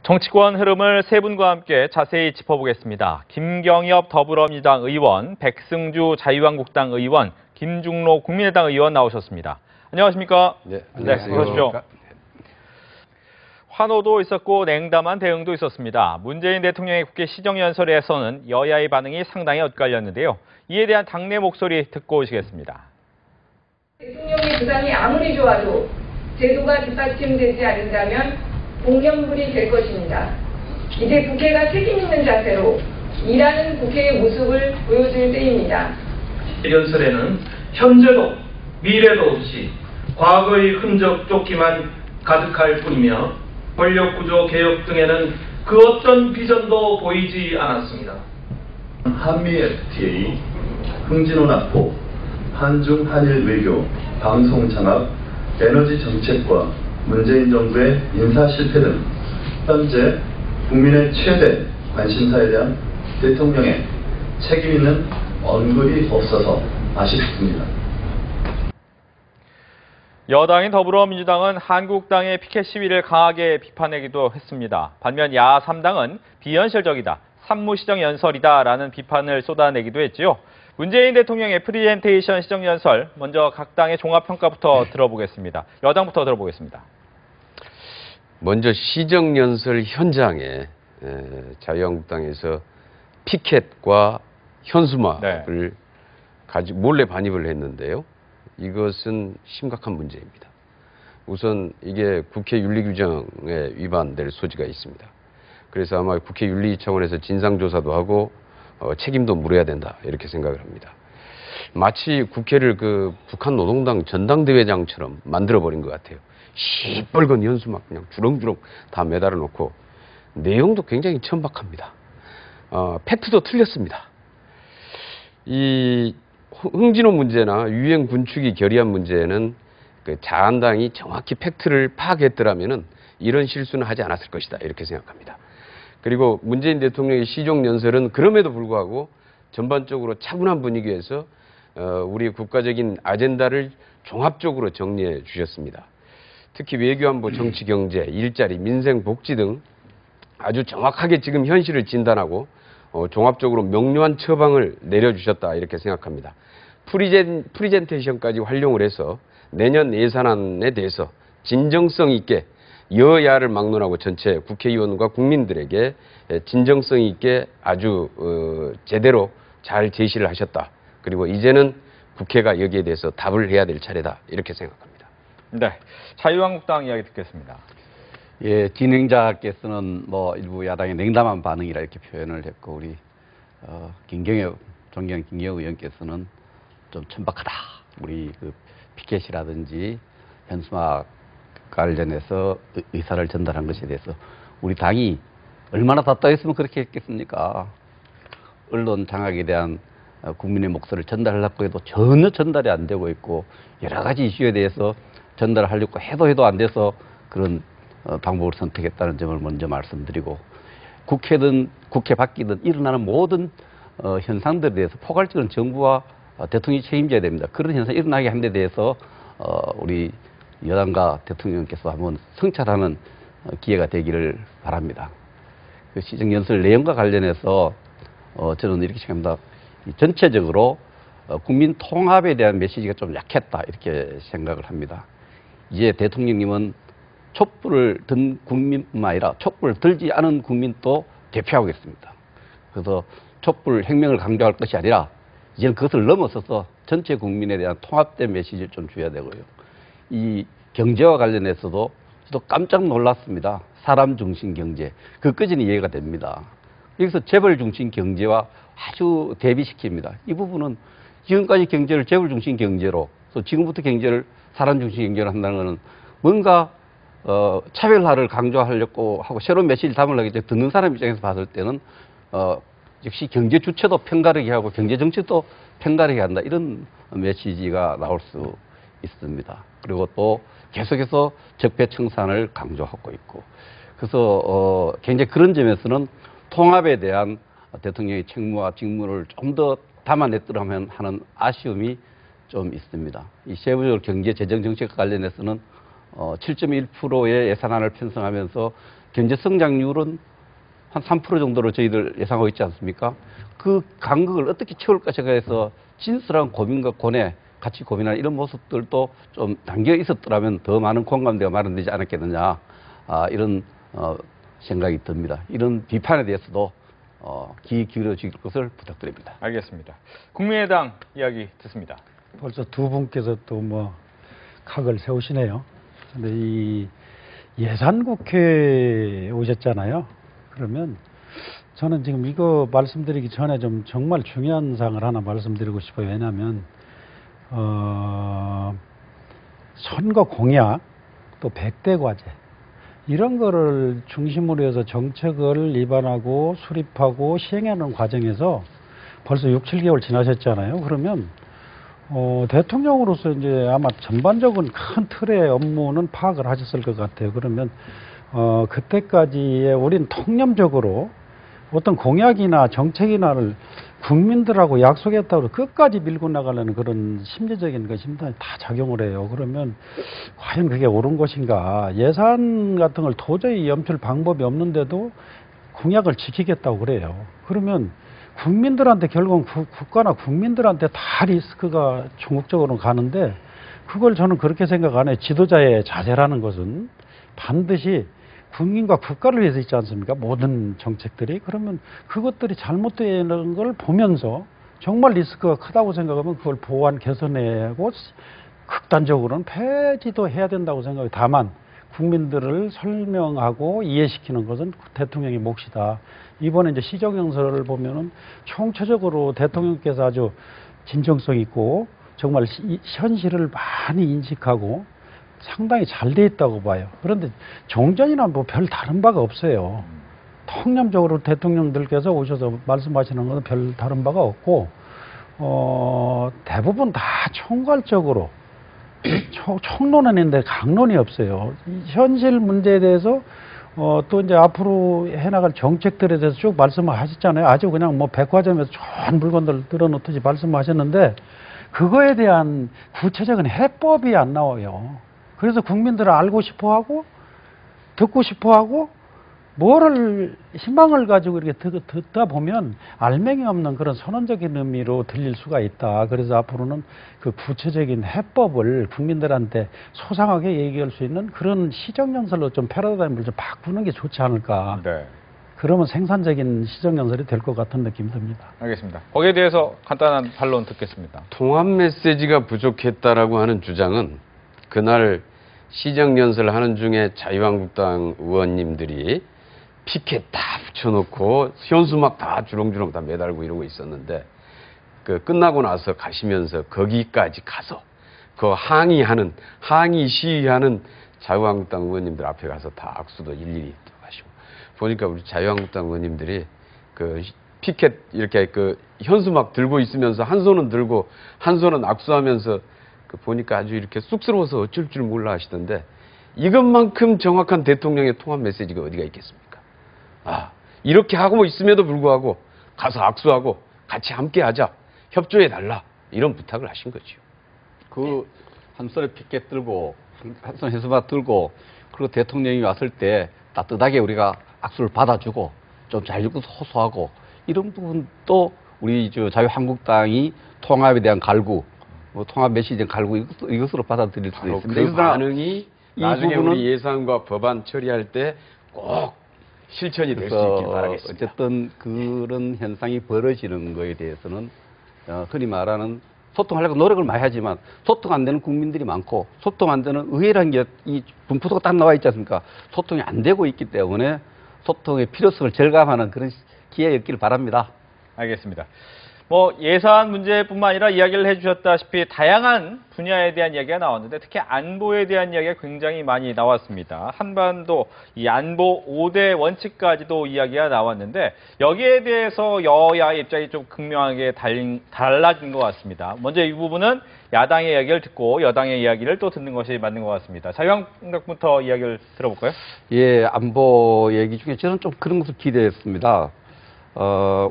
정치권 흐름을 세 분과 함께 자세히 짚어보겠습니다. 김경엽 더불어민주당 의원, 백승주 자유한국당 의원, 김중로 국민의당 의원 나오셨습니다. 안녕하십니까? 네, 안녕하세요. 어서 오십시오. 환호도 있었고 냉담한 대응도 있었습니다. 문재인 대통령의 국회 시정연설에서는 여야의 반응이 상당히 엇갈렸는데요. 이에 대한 당내 목소리 듣고 오시겠습니다. 대통령의 주장이 아무리 좋아도 제도가 뒷받침되지 않는다면 공연불이 될 것입니다. 이제 국회가 책임 있는 자세로 일하는 국회의 모습을 보여줄 때입니다. 연설에는 현재도 미래도 없이 과거의 흔적 쫓기만 가득할 뿐이며 권력구조 개혁 등에는 그 어떤 비전도 보이지 않았습니다. 한미 FTA, 흥진호 납포, 한중 한일 외교, 방송 장악, 에너지 정책과 문재인 정부의 인사 실패 등 현재 국민의 최대 관심사에 대한 대통령의 책임 있는 언급이 없어서 아쉽습니다. 여당인 더불어민주당은 한국당의 피켓 시위를 강하게 비판하기도 했습니다. 반면 야하 3당은 비현실적이다, 산무시정연설이다라는 비판을 쏟아내기도 했지요. 문재인 대통령의 프리젠테이션 시정연설, 먼저 각 당의 종합평가부터 들어보겠습니다. 여당부터 들어보겠습니다. 먼저 시정연설 현장에 자유한국당에서 피켓과 현수막을 가지고 몰래 반입을 했는데요. 이것은 심각한 문제입니다. 우선 이게 국회 윤리규정에 위반될 소지가 있습니다. 그래서 아마 국회 윤리차원에서 진상조사도 하고 책임도 물어야 된다 이렇게 생각을 합니다. 마치 국회를 북한 노동당 전당대회장처럼 만들어버린 것 같아요. 시뻘건 현수막 그냥 주렁주렁 다 매달아 놓고 내용도 굉장히 천박합니다. 팩트도 틀렸습니다. 이 흥진호 문제나 유엔 군축이 결의한 문제는 자한당이 정확히 팩트를 파악했더라면은 이런 실수는 하지 않았을 것이다 이렇게 생각합니다. 그리고 문재인 대통령의 시정연설은 그럼에도 불구하고 전반적으로 차분한 분위기에서 우리 국가적인 아젠다를 종합적으로 정리해 주셨습니다. 특히 외교안보, 정치, 경제, 일자리, 민생, 복지 등 아주 정확하게 지금 현실을 진단하고 종합적으로 명료한 처방을 내려주셨다 이렇게 생각합니다. 프리젠테이션까지 활용을 해서 내년 예산안에 대해서 진정성 있게 여야를 막론하고 전체 국회의원과 국민들에게 진정성 있게 아주 제대로 잘 제시를 하셨다. 그리고 이제는 국회가 여기에 대해서 답을 해야 될 차례다 이렇게 생각합니다. 네, 자유한국당 이야기 듣겠습니다. 예, 진행자께서는 일부 야당의 냉담한 반응이라 이렇게 표현을 했고 우리 존경하는 김경엽 의원께서는 좀 천박하다. 우리 피켓이라든지 현수막 관련해서 의사를 전달한 것에 대해서 우리 당이 얼마나 답답했으면 그렇게 했겠습니까? 언론 장악에 대한 국민의 목소리를 전달하려고 해도 전혀 전달이 안 되고 있고 여러 가지 이슈에 대해서 전달하려고 해도 안 돼서 그런 방법을 선택했다는 점을 먼저 말씀드리고 국회든 국회 밖이든 일어나는 모든 현상들에 대해서 포괄적인 정부와 대통령이 책임져야 됩니다. 그런 현상이 일어나게 한 데 대해서 우리 여당과 대통령께서 한번 성찰하는 기회가 되기를 바랍니다. 그 시정연설 내용과 관련해서 저는 이렇게 생각합니다. 전체적으로 국민 통합에 대한 메시지가 좀 약했다 이렇게 생각을 합니다. 이제 대통령님은 촛불을 든 국민뿐만 아니라 촛불을 들지 않은 국민도 대표하고 있습니다. 그래서 촛불 혁명을 강조할 것이 아니라 이제는 그것을 넘어서서 전체 국민에 대한 통합된 메시지를 좀 줘야 되고요. 이 경제와 관련해서도 저도 깜짝 놀랐습니다. 사람 중심 경제. 그까지는 이해가 됩니다. 여기서 재벌 중심 경제와 아주 대비시킵니다. 이 부분은 지금까지 경제를 재벌 중심 경제로, 또 지금부터 경제를 사람 중심 경제로 한다는 것은 뭔가 차별화를 강조하려고 하고 새로운 메시지를 담으려고 이제 듣는 사람 입장에서 봤을 때는 역시 경제 주체도 편가르게 하고 경제 정책도 편가르게 한다 이런 메시지가 나올 수 있습니다. 그리고 또 계속해서 적폐청산을 강조하고 있고 그래서 굉장히 그런 점에서는 통합에 대한 대통령의 책무와 직무를 좀 더 담아냈더라면 하는 아쉬움이 좀 있습니다. 이 세부적으로 경제 재정 정책과 관련해서는 7.1%의 예산안을 편성하면서 경제 성장률은 한 3% 정도로 저희들 예상하고 있지 않습니까? 그 간극을 어떻게 채울 것인가 해서 진솔한 고민과 고뇌, 같이 고민하는 이런 모습들도 좀 담겨 있었더라면 더 많은 공감대가 마련되지 않았겠느냐, 이런 생각이 듭니다. 이런 비판에 대해서도 귀 기울여 주실 것을 부탁드립니다. 알겠습니다. 국민의당 이야기 듣습니다. 벌써 두 분께서 또 뭐 각을 세우시네요. 근데 이 예산국회에 오셨잖아요. 그러면 저는 지금 이거 말씀드리기 전에 좀 정말 중요한 사항을 하나 말씀드리고 싶어요. 왜냐하면 선거 공약 또 100대 과제 이런 거를 중심으로 해서 정책을 입안하고 수립하고 시행하는 과정에서 벌써 6, 7개월 지나셨잖아요. 그러면 대통령으로서 이제 아마 전반적인 큰 틀의 업무는 파악을 하셨을 것 같아요. 그러면 그때까지에 우린 통념적으로 어떤 공약이나 정책이나를 국민들하고 약속했다고 끝까지 밀고 나가려는 그런 심리적인 것이 다 작용을 해요. 그러면 과연 그게 옳은 것인가? 예산 같은 걸 도저히 염출 방법이 없는데도 공약을 지키겠다고 그래요. 그러면 국민들한테 결국은 국가나 국민들한테 다 리스크가 전국적으로 가는데 그걸 저는 그렇게 생각 안 해요. 지도자의 자세라는 것은 반드시 국민과 국가를 위해서 있지 않습니까? 모든 정책들이. 그러면 그것들이 잘못되는 걸 보면서 정말 리스크가 크다고 생각하면 그걸 보완 개선하고 극단적으로는 폐지도 해야 된다고 생각해요. 다만 국민들을 설명하고 이해시키는 것은 대통령의 몫이다. 이번에 이제 시정연설을 보면은 총체적으로 대통령께서 아주 진정성 있고 정말 현실을 많이 인식하고 상당히 잘 돼 있다고 봐요. 그런데 종전이나 뭐 별 다른 바가 없어요. 통념적으로 대통령들께서 오셔서 말씀하시는 것은 별 다른 바가 없고 대부분 다 총괄적으로 총론하는데 강론이 없어요. 현실 문제에 대해서 또 이제 앞으로 해나갈 정책들에 대해서 쭉 말씀을 하셨잖아요. 아주 그냥 뭐 백화점에서 좋은 물건들 들어놓듯이 말씀하셨는데 그거에 대한 구체적인 해법이 안 나와요. 그래서 국민들은 알고 싶어하고 듣고 싶어하고 뭐를 희망을 가지고 이렇게 듣다 보면 알맹이 없는 그런 선언적인 의미로 들릴 수가 있다. 그래서 앞으로는 그 구체적인 해법을 국민들한테 소상하게 얘기할 수 있는 그런 시정연설로 좀 패러다임을 좀 바꾸는 게 좋지 않을까. 네. 그러면 생산적인 시정연설이 될 것 같은 느낌이 듭니다. 알겠습니다. 거기에 대해서 간단한 반론 듣겠습니다. 통합 메시지가 부족했다라고 하는 주장은 그날 시정연설 하는 중에 자유한국당 의원님들이 피켓 다 붙여놓고 현수막 다 주렁주렁 다 매달고 이러고 있었는데 끝나고 나서 가시면서 거기까지 가서 그 항의 시위하는 자유한국당 의원님들 앞에 가서 다 악수도 일일이 하시고 보니까 우리 자유한국당 의원님들이 그 피켓 이렇게 그 현수막 들고 있으면서 한 손은 들고 한 손은 악수하면서 보니까 아주 이렇게 쑥스러워서 어쩔 줄 몰라 하시던데 이것만큼 정확한 대통령의 통합 메시지가 어디가 있겠습니까? 이렇게 하고 있음에도 불구하고 가서 악수하고 같이 함께 하자, 협조해 달라 이런 부탁을 하신 거죠. 그 한 손에 피켓 들고 한 손에 현수막 들고 그리고 대통령이 왔을 때 따뜻하게 우리가 악수를 받아주고 좀 잘 호소하고 이런 부분도 우리 자유한국당이 통합에 대한 갈구, 통합 메시지에 대한 갈구 이것으로 받아들일 수 있습니다. 그 반응이 나중에 우리 예산과 법안 처리할 때 꼭 실천이 될 수 있길 바라겠습니다. 어쨌든 그런 현상이 벌어지는 거에 대해서는 흔히 말하는 소통하려고 노력을 많이 하지만 소통 안 되는 국민들이 많고 소통 안 되는 의회라는 게 이 분포도가 딱 나와 있지 않습니까? 소통이 안 되고 있기 때문에 소통의 필요성을 절감하는 그런 기회였기를 바랍니다. 알겠습니다. 뭐 예산 문제뿐만 아니라 이야기를 해주셨다시피 다양한 분야에 대한 이야기가 나왔는데 특히 안보에 대한 이야기가 굉장히 많이 나왔습니다. 한반도 이 안보 5대 원칙까지도 이야기가 나왔는데 여기에 대해서 여야의 입장이 좀 극명하게 달라진 것 같습니다. 먼저 이 부분은 야당의 이야기를 듣고 여당의 이야기를 또 듣는 것이 맞는 것 같습니다. 자유한국당부터 이야기를 들어볼까요? 예, 안보 얘기 중에 저는 좀 그런 것을 기대했습니다.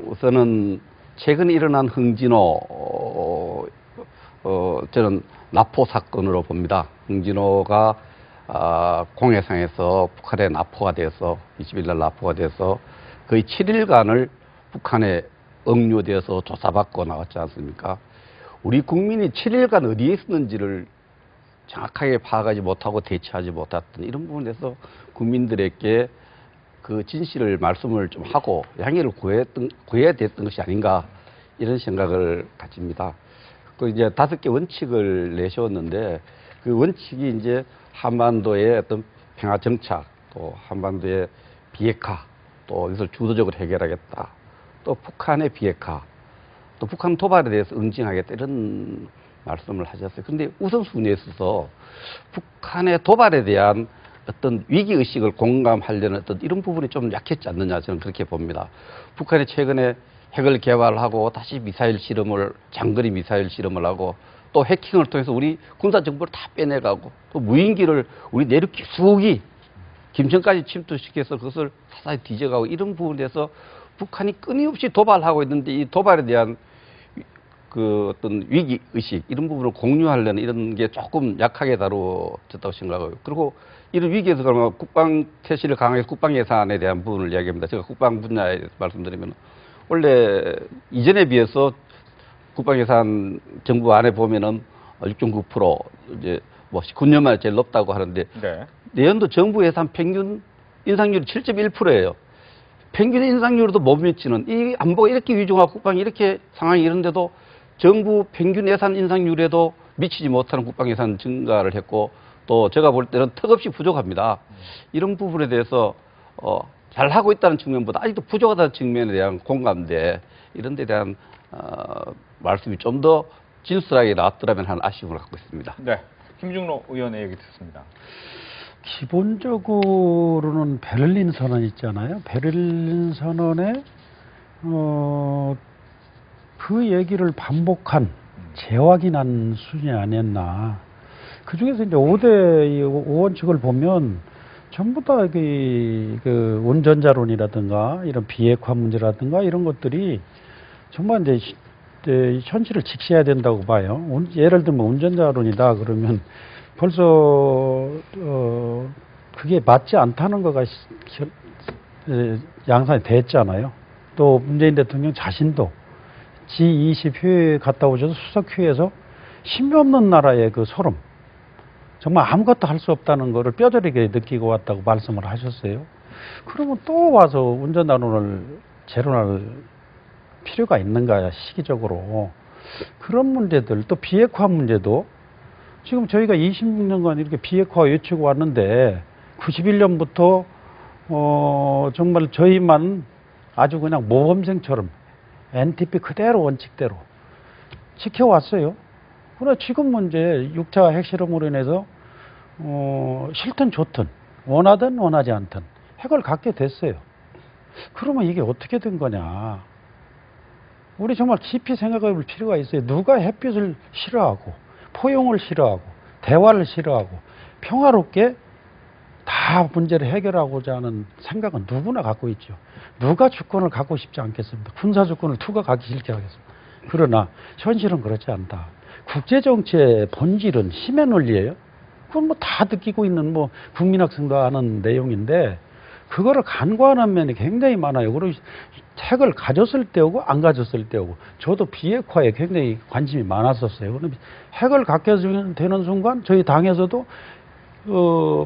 우선은 최근에 일어난 흥진호 저는 납포 사건으로 봅니다. 흥진호가 공해상에서 북한에 납포가 돼서 20일 날 납포가 돼서 거의 7일간을 북한에 억류되어서 조사받고 나왔지 않습니까? 우리 국민이 7일간 어디에 있었는지를 정확하게 파악하지 못하고 대처하지 못했던 이런 부분에서 국민들에게 그 진실을 말씀을 좀 하고 양해를 구해야 됐던 것이 아닌가 이런 생각을 가집니다. 그 이제 5개 원칙을 내세웠는데 그 원칙이 이제 한반도의 어떤 평화 정착, 또 한반도의 비핵화, 또 이것을 주도적으로 해결하겠다. 또 북한의 비핵화, 또 북한 도발에 대해서 응징하겠다 이런 말씀을 하셨어요. 그런데 우선순위에 있어서 북한의 도발에 대한 어떤 위기의식을 공감하려는 어떤 이런 부분이 좀 약했지 않느냐 저는 그렇게 봅니다. 북한이 최근에 핵을 개발하고 다시 미사일 실험을 장거리 미사일 실험을 하고 또 해킹을 통해서 우리 군사 정보를 다 빼내가고 또 무인기를 우리 내륙 깊숙이 김천까지 침투시켜서 그것을 사사히 뒤져가고 이런 부분에 대해서 북한이 끊임없이 도발하고 있는데 이 도발에 대한 그 어떤 위기 의식 이런 부분을 공유하려는 이런 게 조금 약하게 다루어졌다고 생각하고요. 그리고 이런 위기에서 그러면 국방 태세를 강화해서 국방 예산에 대한 부분을 이야기합니다. 제가 국방 분야에 말씀드리면 원래 이전에 비해서 국방 예산 정부 안에 보면은 6.9% 이제 뭐 19년 만에 제일 높다고 하는데 네. 내년도 정부 예산 평균 인상률이 7.1%예요. 평균 인상률도 못 미치는 이 안보가 이렇게 위중하고 국방이 이렇게 상황이 이런데도 정부 평균 예산 인상률에도 미치지 못하는 국방 예산 증가를 했고 또 제가 볼 때는 턱없이 부족합니다. 이런 부분에 대해서 잘하고 있다는 측면보다 아직도 부족하다는 측면에 대한 공감대 이런 데 대한 말씀이 좀 더 진솔하게 나왔더라면 하는 아쉬움을 갖고 있습니다. 네. 김중로 의원의 얘기 듣습니다. 기본적으로는 베를린 선언 있잖아요. 베를린 선언에 그 얘기를 반복한 재확인한 수준이 아니었나. 그 중에서 이제 5대 5원칙을 보면 전부 다 그 운전자론이라든가 이런 비핵화 문제라든가 이런 것들이 정말 이제 현실을 직시해야 된다고 봐요. 예를 들면 운전자론이다 그러면 벌써 그게 맞지 않다는 거가 양산이 됐잖아요. 또 문재인 대통령 자신도 G20 회의에 갔다 오셔서 수석 회의에서 신비 없는 나라의 그 소름, 정말 아무것도 할 수 없다는 거를 뼈저리게 느끼고 왔다고 말씀을 하셨어요. 그러면 또 와서 운전단원을 재론할 필요가 있는가 시기적으로. 그런 문제들, 또 비핵화 문제도 지금 저희가 26년간 이렇게 비핵화 외치고 왔는데 91년부터 정말 저희만 아주 그냥 모범생처럼 NTP 그대로 원칙대로 지켜왔어요. 그러나 지금은 이제 6차 핵실험으로 인해서 싫든 좋든 원하든 원하지 않든 핵을 갖게 됐어요. 그러면 이게 어떻게 된 거냐. 우리 정말 깊이 생각해 볼 필요가 있어요. 누가 햇빛을 싫어하고 포용을 싫어하고 대화를 싫어하고 평화롭게 다 문제를 해결하고자 하는 생각은 누구나 갖고 있죠. 누가 주권을 갖고 싶지 않겠습니다. 군사 주권을 누가 갖기 싫게 하겠습니다. 그러나 현실은 그렇지 않다. 국제정치의 본질은 힘의 논리예요. 그건 뭐 다 느끼고 있는 뭐 국민학생도 아는 내용인데 그거를 간과하는 면이 굉장히 많아요. 그리고 핵을 가졌을 때오고 안 가졌을 때오고 저도 비핵화에 굉장히 관심이 많았었어요. 그럼 핵을 갖게 되는 순간 저희 당에서도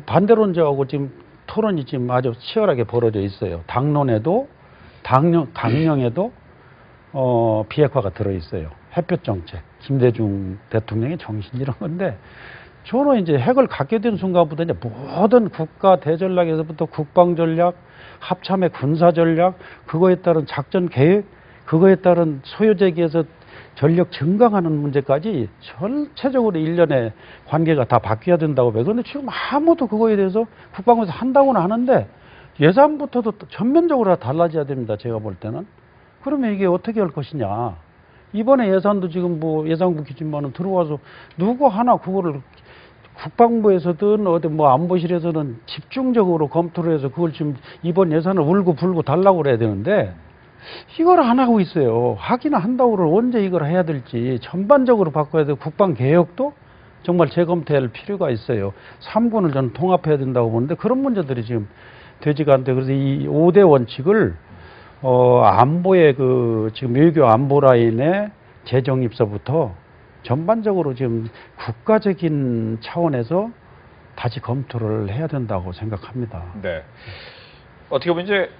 반대론자하고 지금 토론이 지금 아주 치열하게 벌어져 있어요. 당론에도 강령에도 비핵화가 들어 있어요. 햇볕 정책, 김대중 대통령의 정신 이런 건데 저는 이제 핵을 갖게 된 순간부터 이제 모든 국가 대전략에서부터 국방 전략, 합참의 군사 전략, 그거에 따른 작전 계획, 그거에 따른 소요제기에서 전력 증강하는 문제까지 전체적으로 일련의 관계가 다 바뀌어야 된다고 봐요. 그런데 지금 아무도 그거에 대해서 국방부에서 한다고는 하는데 예산부터도 전면적으로 달라져야 됩니다. 제가 볼 때는. 그러면 이게 어떻게 할 것이냐. 이번에 예산도 지금 뭐 예산부 기준만은 들어와서 누구 하나 그거를 국방부에서든 어디 뭐 안보실에서는 집중적으로 검토를 해서 그걸 지금 이번 예산을 울고 불고 달라고 그래야 되는데 이걸 안 하고 있어요. 하기는 한다고 그러면 언제 이걸 해야 될지 전반적으로 바꿔야 되고 국방 개혁도 정말 재검토할 필요가 있어요. 3군을 저는 통합해야 된다고 보는데 그런 문제들이 지금 되지가 않대. 그래서 이 5대 원칙을 안보의 지금 외교 안보 라인의 재정 입서부터 전반적으로 지금 국가적인 차원에서 다시 검토를 해야 된다고 생각합니다. 네. 어떻게 보면 이제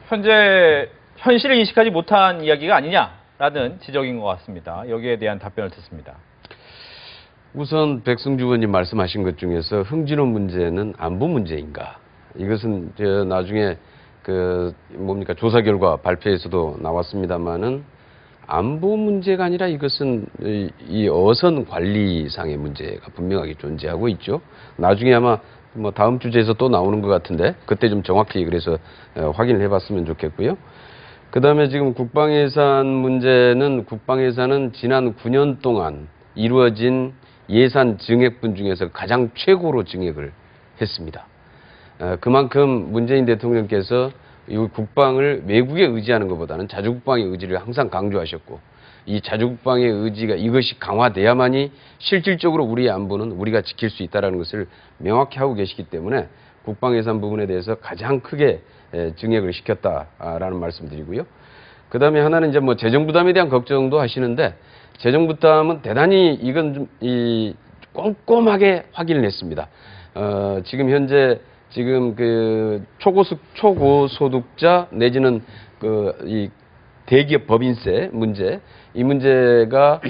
현재 현실을 인식하지 못한 이야기가 아니냐라는 지적인 것 같습니다. 여기에 대한 답변을 듣습니다. 우선 백승주 의원님 말씀하신 것 중에서 흥진호 문제는 안보 문제인가? 이것은 나중에 조사 결과 발표에서도 나왔습니다만은 안보 문제가 아니라 이것은 이 어선 관리상의 문제가 분명하게 존재하고 있죠. 나중에 아마 다음 주제에서 또 나오는 것 같은데 그때 좀 정확히 그래서 확인을 해봤으면 좋겠고요. 그 다음에 지금 국방예산 문제는 국방예산은 지난 9년 동안 이루어진 예산 증액분 중에서 가장 최고로 증액을 했습니다. 그만큼 문재인 대통령께서 이 국방을 외국에 의지하는 것보다는 자주국방의 의지를 항상 강조하셨고 이 자주국방의 의지가 이것이 강화돼야만이 실질적으로 우리의 안보는 우리가 지킬 수 있다는 것을 명확히 하고 계시기 때문에 국방예산 부분에 대해서 가장 크게 증액을 시켰다라는 말씀드리고요. 그 다음에 하나는 이제 재정 부담에 대한 걱정도 하시는데 재정 부담은 대단히 이건 좀 꼼꼼하게 확인을 했습니다. 지금 현재 초고소득자 내지는 이 대기업 법인세 문제, 이 문제가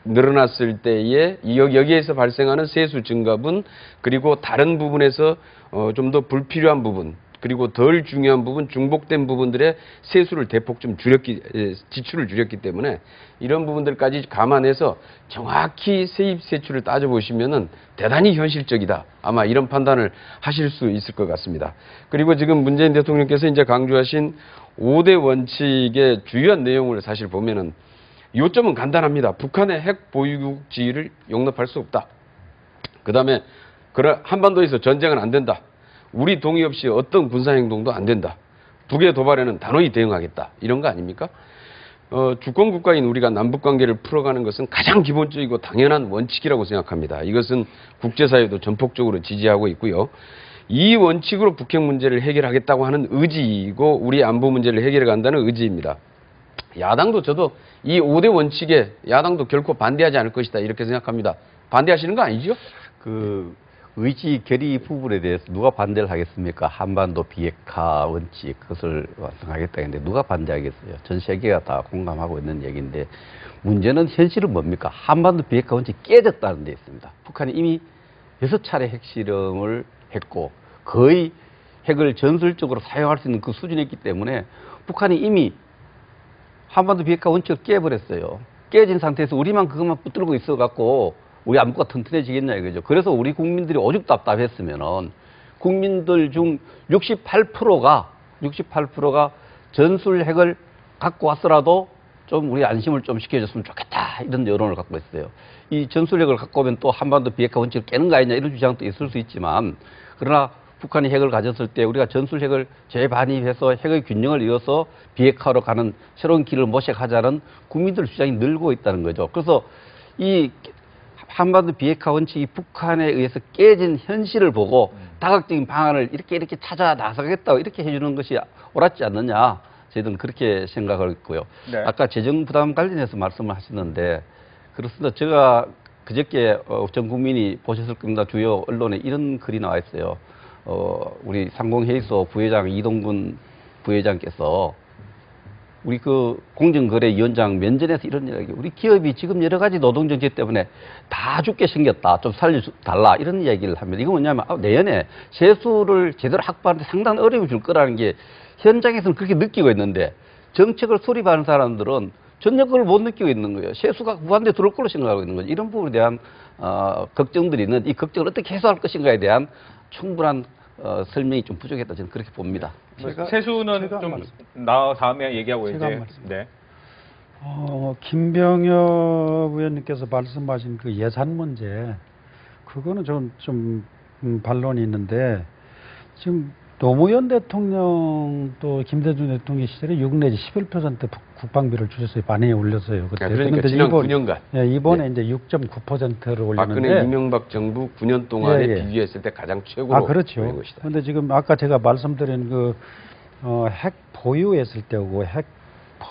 늘어났을 때에 여기에서 발생하는 세수 증가분 그리고 다른 부분에서 좀 더 불필요한 부분 그리고 덜 중요한 부분, 중복된 부분들의 세수를 대폭 좀 지출을 줄였기 때문에 이런 부분들까지 감안해서 정확히 세입 세출을 따져보시면은 대단히 현실적이다. 아마 이런 판단을 하실 수 있을 것 같습니다. 그리고 지금 문재인 대통령께서 이제 강조하신 5대 원칙의 주요한 내용을 사실 보면은 요점은 간단합니다. 북한의 핵 보유국 지위를 용납할 수 없다. 그 다음에 한반도에서 전쟁은 안 된다. 우리 동의 없이 어떤 군사행동도 안 된다. 북의 도발에는 단호히 대응하겠다. 이런 거 아닙니까? 주권국가인 우리가 남북관계를 풀어가는 것은 가장 기본적이고 당연한 원칙이라고 생각합니다. 이것은 국제사회도 전폭적으로 지지하고 있고요. 이 원칙으로 북핵 문제를 해결하겠다고 하는 의지이고 우리 안보 문제를 해결해 간다는 의지입니다. 저도 이 5대 원칙에 야당도 결코 반대하지 않을 것이다. 이렇게 생각합니다. 반대하시는 거 아니죠? 의지 결의 부분에 대해서 누가 반대를 하겠습니까? 한반도 비핵화 원칙 그것을 완성하겠다 했는데 누가 반대하겠어요? 전 세계가 다 공감하고 있는 얘기인데 문제는 현실은 뭡니까? 한반도 비핵화 원칙이 깨졌다는 데 있습니다. 북한이 이미 6차례 핵실험을 했고 거의 핵을 전술적으로 사용할 수 있는 그 수준에 있기 때문에 북한이 이미 한반도 비핵화 원칙을 깨버렸어요. 깨진 상태에서 우리만 그것만 붙들고 있어갖고 우리 안보가 튼튼해지겠냐 이거죠. 그래서 우리 국민들이 오죽 답답했으면은 국민들 중 68%가 전술 핵을 갖고 왔더라도 좀 우리 안심을 좀 시켜줬으면 좋겠다 이런 여론을 갖고 있어요. 이 전술 핵을 갖고 오면 또 한반도 비핵화 원칙을 깨는 거 아니냐 이런 주장도 있을 수 있지만 그러나 북한이 핵을 가졌을 때 우리가 전술 핵을 재반입해서 핵의 균형을 이어서 비핵화로 가는 새로운 길을 모색하자는 국민들 주장이 늘고 있다는 거죠. 그래서 이 한반도 비핵화 원칙이 북한에 의해서 깨진 현실을 보고 다각적인 방안을 이렇게 찾아 나서겠다고 이렇게 해주는 것이 옳았지 않느냐. 저희들은 그렇게 생각을 했고요. 네. 아까 재정 부담 관련해서 말씀을 하시는데 그렇습니다. 제가 그저께 전 국민이 보셨을 겁니다. 주요 언론에 이런 글이 나와 있어요. 우리 상공회의소 부회장 이동근 부회장께서 우리 공정거래위원장 면전에서 이런 이야기, 우리 기업이 지금 여러 가지 노동정책 때문에 다 죽게 생겼다. 좀 살려달라. 이런 이야기를 합니다. 이거 뭐냐면 내년에 세수를 제대로 확보하는데 상당한 어려움을 줄 거라는 게 현장에서는 그렇게 느끼고 있는데 정책을 수립하는 사람들은 전혀 그걸 못 느끼고 있는 거예요. 세수가 무한대 들어올 걸로 생각하고 있는 거죠. 이런 부분에 대한 걱정들이 있는 이 걱정을 어떻게 해소할 것인가에 대한 충분한 설명이 좀 부족했다. 저는 그렇게 봅니다. 세수는 좀 다음에 얘기하고 이제. 네. 김병엽 의원님께서 말씀하신 그 예산 문제, 그거는 좀 반론이 있는데 지금 노무현 대통령 또 김대중 대통령 시절에 6 내지 11% 국방비를 주셨어요. 많이 올렸어요. 그때. 그러니까 지난 9년간. 예, 이번에 예. 이제 6.9%를 올렸는데 박근혜 이명박 정부 9년 동안에 예, 예. 비교했을 때 가장 최고로 그렇죠. 올린 것이다. 그런데 지금 아까 제가 말씀드린 그 핵 보유했을 때하고 핵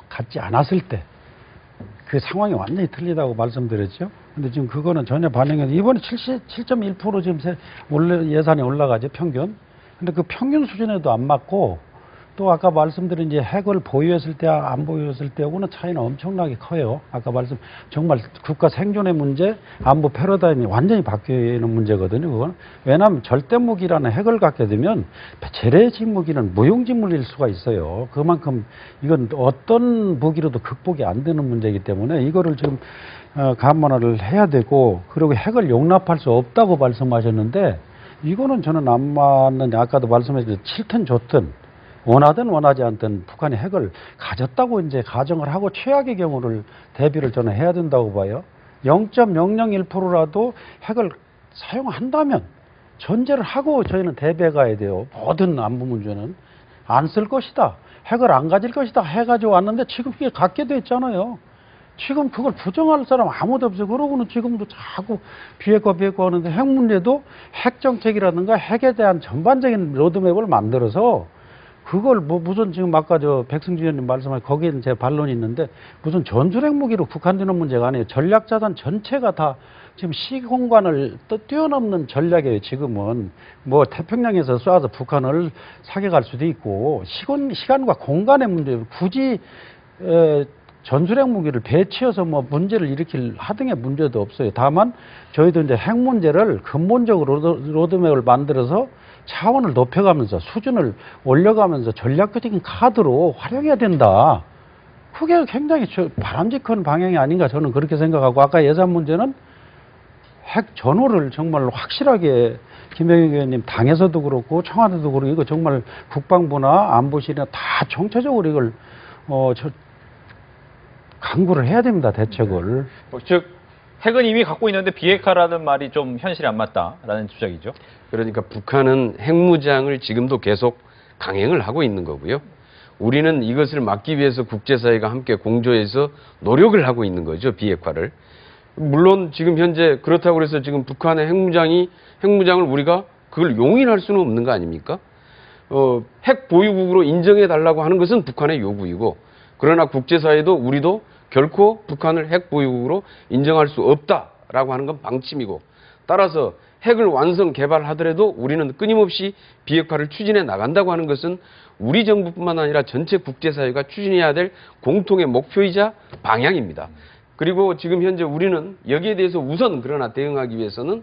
갖지 않았을 때 그 상황이 완전히 틀리다고 말씀드렸죠. 근데 지금 그거는 전혀 반영이 이번에 7.1% 지금 예산이 올라가죠, 평균. 근데 그 평균 수준에도 안 맞고 또 아까 말씀드린 이제 핵을 보유했을 때 안 보유했을 때하고는 차이는 엄청나게 커요. 아까 정말 국가 생존의 문제, 안보 패러다임이 완전히 바뀌는 문제거든요. 그건 왜냐하면 절대 무기라는 핵을 갖게 되면 재래식 무기는 무용지물일 수가 있어요. 그만큼 이건 어떤 무기로도 극복이 안 되는 문제이기 때문에 이거를 지금 감안을 해야 되고 그리고 핵을 용납할 수 없다고 말씀하셨는데 이거는 저는 안 맞는 아까도 말씀하셨듯이 싫든 좋든 원하든 원하지 않든 북한이 핵을 가졌다고 이제 가정을 하고 최악의 경우를 대비를 저는 해야 된다고 봐요. 0.001%라도 핵을 사용한다면 전제를 하고 저희는 대비해 가야 돼요. 모든 안보 문제는 안 쓸 것이다. 핵을 안 가질 것이다. 해가지고 왔는데 지금 이게 갖게 됐잖아요. 지금 그걸 부정할 사람 아무도 없어요. 그러고는 지금도 자꾸 비핵화 하는데 핵 문제도 핵 정책이라든가 핵에 대한 전반적인 로드맵을 만들어서 그걸 무슨 지금 아까 백승주 의원님 말씀하신 거기에는 제 반론이 있는데 무슨 전술핵 무기로 국한되는 문제가 아니에요. 전략자산 전체가 다 지금 시공간을 뛰어넘는 전략이에요. 지금은 뭐 태평양에서 쏴서 북한을 사격할 수도 있고 시간과 공간의 문제 굳이 전술핵 무기를 배치해서 뭐 문제를 일으킬 하등의 문제도 없어요. 다만 저희도 이제 핵 문제를 근본적으로 로드맵을 만들어서 차원을 높여가면서 수준을 올려가면서 전략적인 카드로 활용해야 된다. 그게 굉장히 바람직한 방향이 아닌가 저는 그렇게 생각하고 아까 예산 문제는 핵 전후를 정말 확실하게 김영익 의원님 당에서도 그렇고 청와대도 그렇고 이거 정말 국방부나 안보실이나 다 총체적으로 이걸 강구를 해야 됩니다. 대책을. 즉 핵은 이미 갖고 있는데 비핵화라는 말이 좀 현실에 안 맞다라는 주장이죠. 그러니까 북한은 핵무장을 지금도 계속 강행을 하고 있는 거고요. 우리는 이것을 막기 위해서 국제사회가 함께 공조해서 노력을 하고 있는 거죠. 비핵화를. 물론 지금 현재 그렇다고 해서 지금 북한의 핵무장을 우리가 그걸 용인할 수는 없는 거 아닙니까? 핵 보유국으로 인정해 달라고 하는 것은 북한의 요구이고 그러나 국제사회도 우리도 결코 북한을 핵 보유국으로 인정할 수 없다라고 하는 건 방침이고 따라서 핵을 완성 개발하더라도 우리는 끊임없이 비핵화를 추진해 나간다고 하는 것은 우리 정부뿐만 아니라 전체 국제사회가 추진해야 될 공통의 목표이자 방향입니다. 그리고 지금 현재 우리는 여기에 대해서 우선 그러나 대응하기 위해서는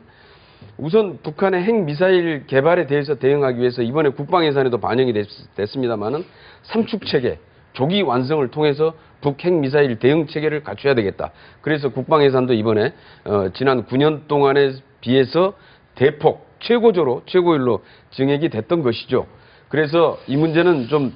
우선 북한의 핵미사일 개발에 대해서 대응하기 위해서 이번에 국방예산에도 반영이 됐습니다마는 삼축체계 조기 완성을 통해서 북핵미사일 대응체계를 갖춰야 되겠다. 그래서 국방예산도 이번에 지난 9년 동안에 비해서 대폭 최고율로 증액이 됐던 것이죠. 그래서 이 문제는 좀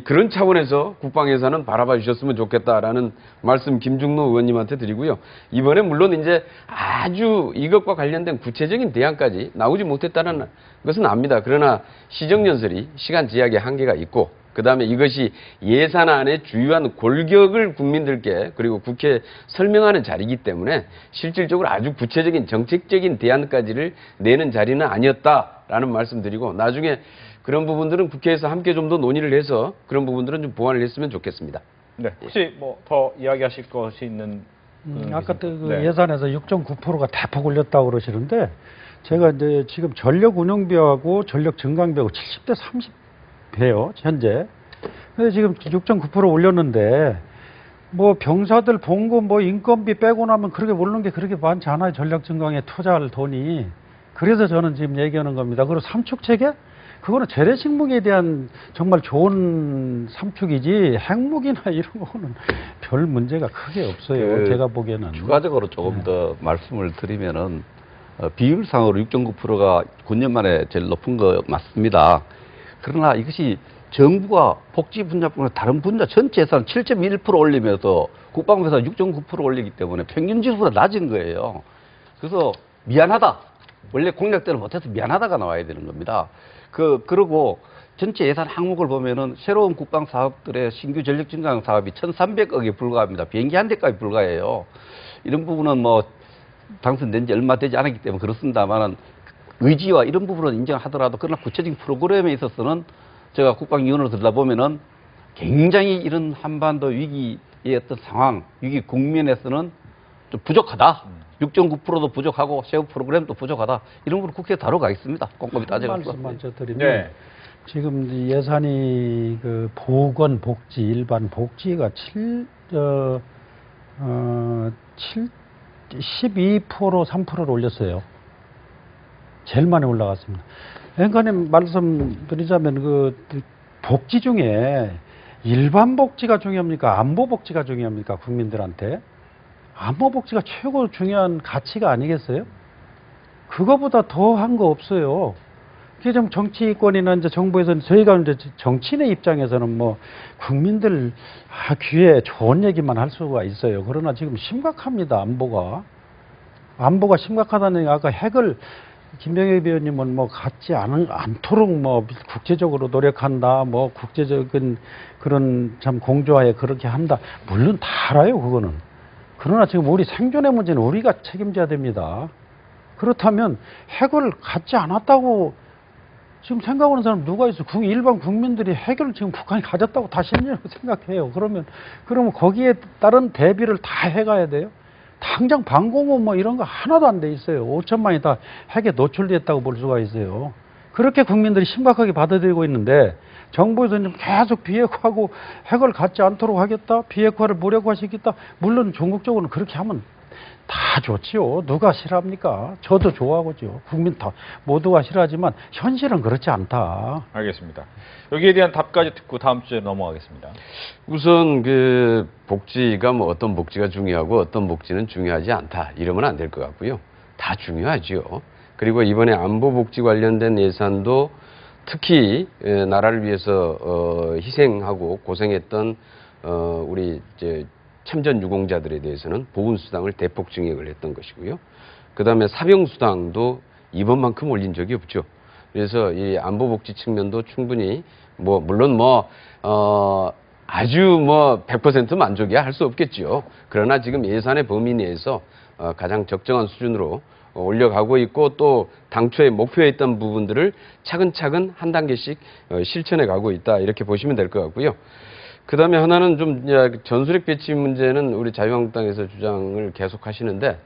그런 차원에서 국방예산은 바라봐 주셨으면 좋겠다라는 말씀 김중노 의원님한테 드리고요. 이번에 물론 이제 아주 이것과 관련된 구체적인 대안까지 나오지 못했다는 것은 압니다. 그러나 시정연설이 시간 제약의 한계가 있고 그 다음에 이것이 예산안의 주요한 골격을 국민들께 그리고 국회에 설명하는 자리이기 때문에 실질적으로 아주 구체적인 정책적인 대안까지를 내는 자리는 아니었다라는 말씀드리고 나중에 그런 부분들은 국회에서 함께 좀 더 논의를 해서 그런 부분들은 좀 보완을 했으면 좋겠습니다. 네, 혹시 뭐 더 이야기하실 것이 있는 아까 그 네. 예산에서 6.9%가 대폭 올렸다고 그러시는데 제가 이제 지금 전력 운영비하고 전력 증강비하고 70대 30배요 현재. 근데 지금 6.9% 올렸는데 뭐 병사들 봉급 뭐 인건비 빼고 나면 그렇게 오르는 게 그렇게 많지 않아요. 전력 증강에 투자할 돈이. 그래서 저는 지금 얘기하는 겁니다. 그리고 삼축체계? 그거는 재래식 무기에 대한 정말 좋은 삼축이지 핵무기나 이런 거는 별 문제가 크게 없어요. 제가 보기에는. 추가적으로 조금 더 말씀을 드리면은 비율상으로 6.9%가 9년 만에 제일 높은 거 맞습니다. 그러나 이것이 정부가 복지 분야뿐만 아니라 다른 분야 전체 예산 7.1% 올리면서 국방부 예산 6.9% 올리기 때문에 평균 지수보다 낮은 거예요. 그래서 미안하다. 원래 공약대로 못해서 미안하다가 나와야 되는 겁니다. 그리고 전체 예산 항목을 보면은 새로운 국방 사업들의 신규 전력 증강 사업이 1,300억에 불과합니다. 비행기 한 대값이 불과해요. 이런 부분은 뭐 당선된 지 얼마 되지 않았기 때문에 그렇습니다만은 의지와 이런 부분은 인정하더라도 그러나 구체적인 프로그램에 있어서는 제가 국방위원으로 들여다보면은 굉장히 이런 한반도 위기의 어떤 상황, 위기 국면에서는 좀 부족하다. 6.9%도 부족하고 세부 프로그램도 부족하다. 이런 부분 국회에 다뤄가겠습니다. 꼼꼼히 따져가지고. 말씀만 저 드리면 네. 지금 지금 예산이 그 보건 복지 일반 복지가 12% 3%를 올렸어요. 제일 많이 올라갔습니다. 앵커님 말씀드리자면 그 복지 중에 일반 복지가 중요합니까? 안보 복지가 중요합니까? 국민들한테? 안보 복지가 최고 중요한 가치가 아니겠어요? 그거보다 더한 거 없어요. 그게 좀 정치권이나 이제 정부에서는 저희가 이제 정치인의 입장에서는 뭐 국민들 귀에 좋은 얘기만 할 수가 있어요. 그러나 지금 심각합니다. 안보가 심각하다는 얘기. 아까 핵을 김병혁 의원님은 뭐 갖지 않도록 뭐 국제적으로 노력한다. 뭐 국제적인 그런 참 공조하에 그렇게 한다. 물론 다 알아요. 그거는. 그러나 지금 우리 생존의 문제는 우리가 책임져야 됩니다. 그렇다면 핵을 갖지 않았다고 지금 생각하는 사람 누가 있어? 일반 국민들이 핵을 지금 북한이 가졌다고 다 신뢰라고 생각해요. 그러면 거기에 따른 대비를 다 해가야 돼요. 당장 방공호 뭐 이런 거 하나도 안 돼 있어요. 5천만이 다 핵에 노출됐다고 볼 수가 있어요. 그렇게 국민들이 심각하게 받아들이고 있는데 정부에서는 계속 비핵화하고 핵을 갖지 않도록 하겠다. 비핵화를 무력화시키겠다. 물론 전국적으로는 그렇게 하면 다 좋지요. 누가 싫어합니까? 저도 좋아하고죠. 국민 다 모두가 싫어하지만 현실은 그렇지 않다. 알겠습니다. 여기에 대한 답까지 듣고 다음 주에 넘어가겠습니다. 우선 그 복지가 뭐 어떤 복지가 중요하고 어떤 복지는 중요하지 않다 이러면 안 될 것 같고요. 다 중요하죠. 그리고 이번에 안보 복지 관련된 예산도 특히 나라를 위해서 희생하고 고생했던 우리 이제 참전 유공자들에 대해서는 보훈수당을 대폭 증액을 했던 것이고요. 그 다음에 사병수당도 이번만큼 올린 적이 없죠. 그래서 이 안보복지 측면도 충분히 물론 아주 100% 만족이야 할 수 없겠죠. 그러나 지금 예산의 범위 내에서 가장 적정한 수준으로 올려가고 있고 또 당초에 목표했던 부분들을 차근차근 한 단계씩 실천해 가고 있다 이렇게 보시면 될 것 같고요. 그 다음에 하나는 좀 전술핵 배치 문제는 우리 자유한국당에서 주장을 계속 하시는데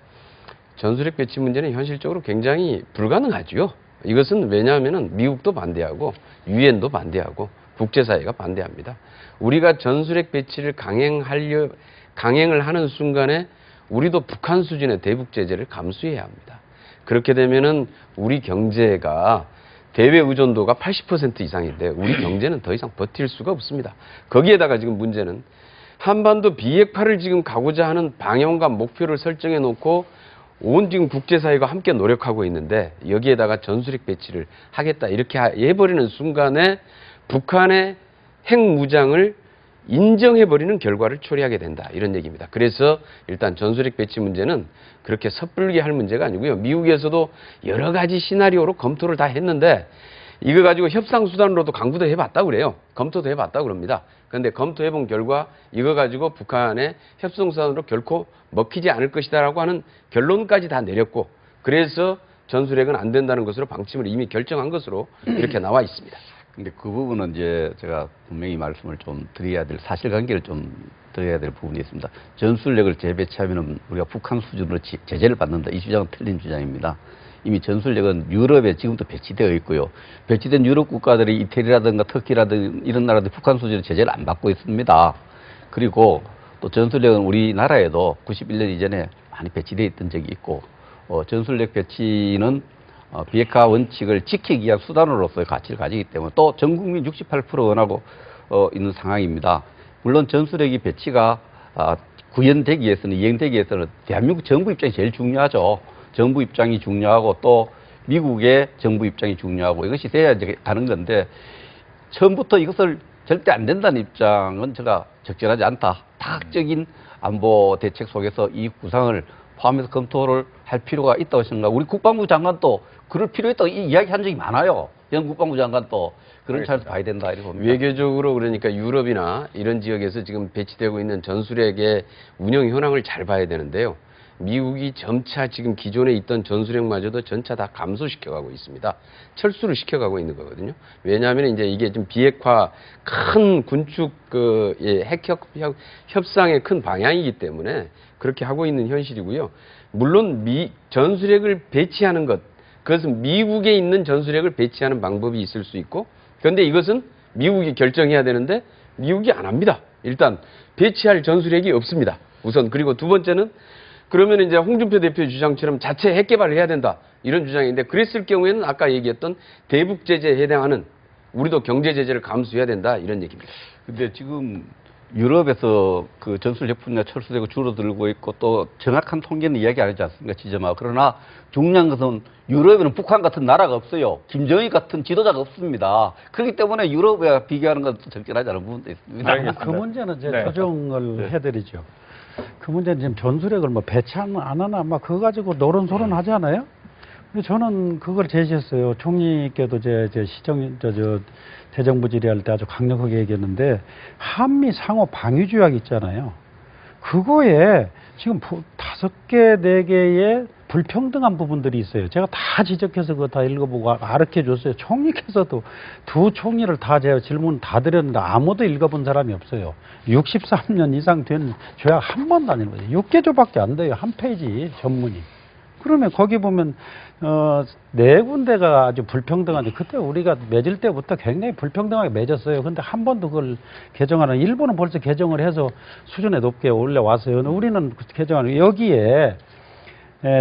전술핵 배치 문제는 현실적으로 굉장히 불가능하죠. 이것은 왜냐하면 미국도 반대하고 유엔도 반대하고 국제사회가 반대합니다. 우리가 전술핵 배치를 강행을 하는 순간에 우리도 북한 수준의 대북 제재를 감수해야 합니다. 그렇게 되면은 우리 경제가 대외 의존도가 80% 이상인데 우리 경제는 더 이상 버틸 수가 없습니다. 거기에다가 지금 문제는 한반도 비핵화를 지금 가고자 하는 방향과 목표를 설정해 놓고 온 지금 국제사회가 함께 노력하고 있는데 여기에다가 전술핵 배치를 하겠다 이렇게 해버리는 순간에 북한의 핵무장을 인정해버리는 결과를 초래하게 된다 이런 얘기입니다. 그래서 일단 전술핵 배치 문제는 그렇게 섣불게 할 문제가 아니고요. 미국에서도 여러 가지 시나리오로 검토를 다 했는데 이거 가지고 협상수단으로도 강구도 해봤다고 그래요. 검토도 해봤다고 그럽니다. 그런데 검토해본 결과 이거 가지고 북한의 협상수단으로 결코 먹히지 않을 것이다라고 하는 결론까지 다 내렸고 그래서 전술핵은 안 된다는 것으로 방침을 이미 결정한 것으로 이렇게 나와 있습니다. 근데 그 부분은 이제 제가 분명히 말씀을 좀 드려야 될 사실관계를 좀 드려야 될 부분이 있습니다. 전술핵을 재배치하면은 우리가 북한 수준으로 제재를 받는다. 이 주장은 틀린 주장입니다. 이미 전술핵은 유럽에 지금도 배치되어 있고요. 배치된 유럽 국가들이 이태리라든가 터키라든가 이런 나라들 북한 수준의 제재를 안 받고 있습니다. 그리고 또 전술핵은 우리나라에도 91년 이전에 많이 배치되어 있던 적이 있고 전술핵 배치는 비핵화 원칙을 지키기 위한 수단으로서의 가치를 가지기 때문에 또 전 국민 68% 원하고 있는 상황입니다. 물론 전술핵이 배치가 구현되기 위해서는 이행되기 위해서는 대한민국 정부 입장이 제일 중요하죠. 정부 입장이 중요하고 또 미국의 정부 입장이 중요하고 이것이 돼야 이제 가는 건데 처음부터 이것을 절대 안 된다는 입장은 제가 적절하지 않다. 다각적인 안보 대책 속에서 이 구상을 포함해서 검토를 할 필요가 있다고 생각합니다. 우리 국방부 장관도 그럴 필요 있다고 이야기한 적이 많아요. 영 국방부 장관도 그런 차원에서 봐야 된다 이렇게 봅니다. 외교적으로 그러니까 유럽이나 이런 지역에서 지금 배치되고 있는 전술핵의 운영 현황을 잘 봐야 되는데요. 미국이 점차 지금 기존에 있던 전술핵마저도 전차 다 감소시켜가고 있습니다. 철수를 시켜가고 있는 거거든요. 왜냐하면 이제 이게 좀 비핵화 큰 군축 핵 협상의 큰 방향이기 때문에 그렇게 하고 있는 현실이고요. 물론 전술핵을 배치하는 것, 그것은 미국에 있는 전술핵을 배치하는 방법이 있을 수 있고, 그런데 이것은 미국이 결정해야 되는데 미국이 안 합니다. 일단 배치할 전술핵이 없습니다. 우선. 그리고 두 번째는 그러면 이제 홍준표 대표 주장처럼 자체 핵 개발을 해야 된다. 이런 주장인데 그랬을 경우에는 아까 얘기했던 대북 제재에 해당하는 우리도 경제 제재를 감수해야 된다. 이런 얘기입니다. 근데 지금 유럽에서 그 전술 제품이나 철수되고 줄어들고 있고 또 정확한 통계는 이야기 안 하지 않습니까? 지점하고. 그러나 중요한 것은 유럽에는 북한 같은 나라가 없어요. 김정일 같은 지도자가 없습니다. 그렇기 때문에 유럽에 비교하는 건 적절하지 않은 부분도 있습니다. 그 문제는 이제 네. 조정을 해드리죠. 그 문제는 지금 전술핵을 뭐 배치 안 하나 막 그거 가지고 노론소론 하잖아요. 근데 저는 그걸 제시했어요. 총리께도 제 대정부 질의할 때 아주 강력하게 얘기했는데 한미 상호 방위 조약 있잖아요. 그거에 지금 5개, 4개의 불평등한 부분들이 있어요. 제가 다 지적해서 그거 다 읽어보고 아르켜 줬어요. 총리께서도 두 총리를 다 제가 질문 다 드렸는데 아무도 읽어본 사람이 없어요. 63년 이상 된 조약 한 번도 안 읽어요. 6개조밖에 안 돼요. 한 페이지 전문이. 그러면 거기 보면 4군데가 아주 불평등한데 그때 우리가 맺을 때부터 굉장히 불평등하게 맺었어요. 근데 한 번도 그걸 개정하는, 일본은 벌써 개정을 해서 수준에 높게 올라왔어요. 우리는 개정하는 여기에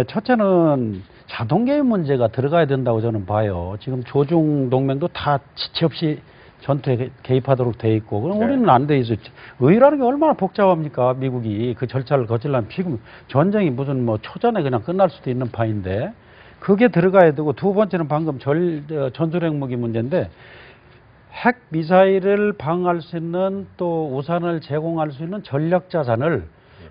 첫째는 자동 개입 문제가 들어가야 된다고 저는 봐요. 지금 조중 동맹도 다 지체 없이 전투에 개입하도록 돼 있고, 그럼 우리는 안 돼 있어요. 의라는 게 얼마나 복잡합니까? 미국이 그 절차를 거치려면 지금 전쟁이 무슨 뭐 초전에 그냥 끝날 수도 있는 파인데 그게 들어가야 되고, 두 번째는 방금 전술핵 무기 문제인데 핵 미사일을 방어할 수 있는 또 우산을 제공할 수 있는 전략 자산을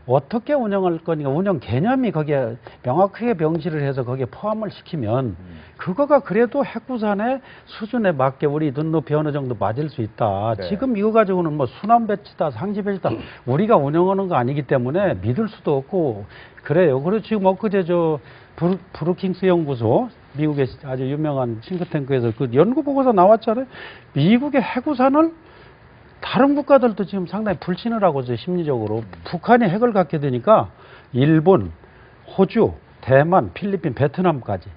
어떻게 운영할 거니까 운영 개념이 거기에 명확하게 명시를 해서 거기에 포함을 시키면 그거가 그래도 핵부산의 수준에 맞게 우리 눈높이 어느 정도 맞을 수 있다. 네. 지금 이거 가지고는 뭐 순환 배치다, 상시 배치다 우리가 운영하는 거 아니기 때문에 믿을 수도 없고 그래요. 그리고 지금 엊그제 브루킹스 연구소, 미국의 아주 유명한 싱크탱크에서 그 연구 보고서 나왔잖아요. 미국의 핵우산을 다른 국가들도 지금 상당히 불신을 하고 있어요. 심리적으로. 북한이 핵을 갖게 되니까 일본, 호주, 대만, 필리핀, 베트남까지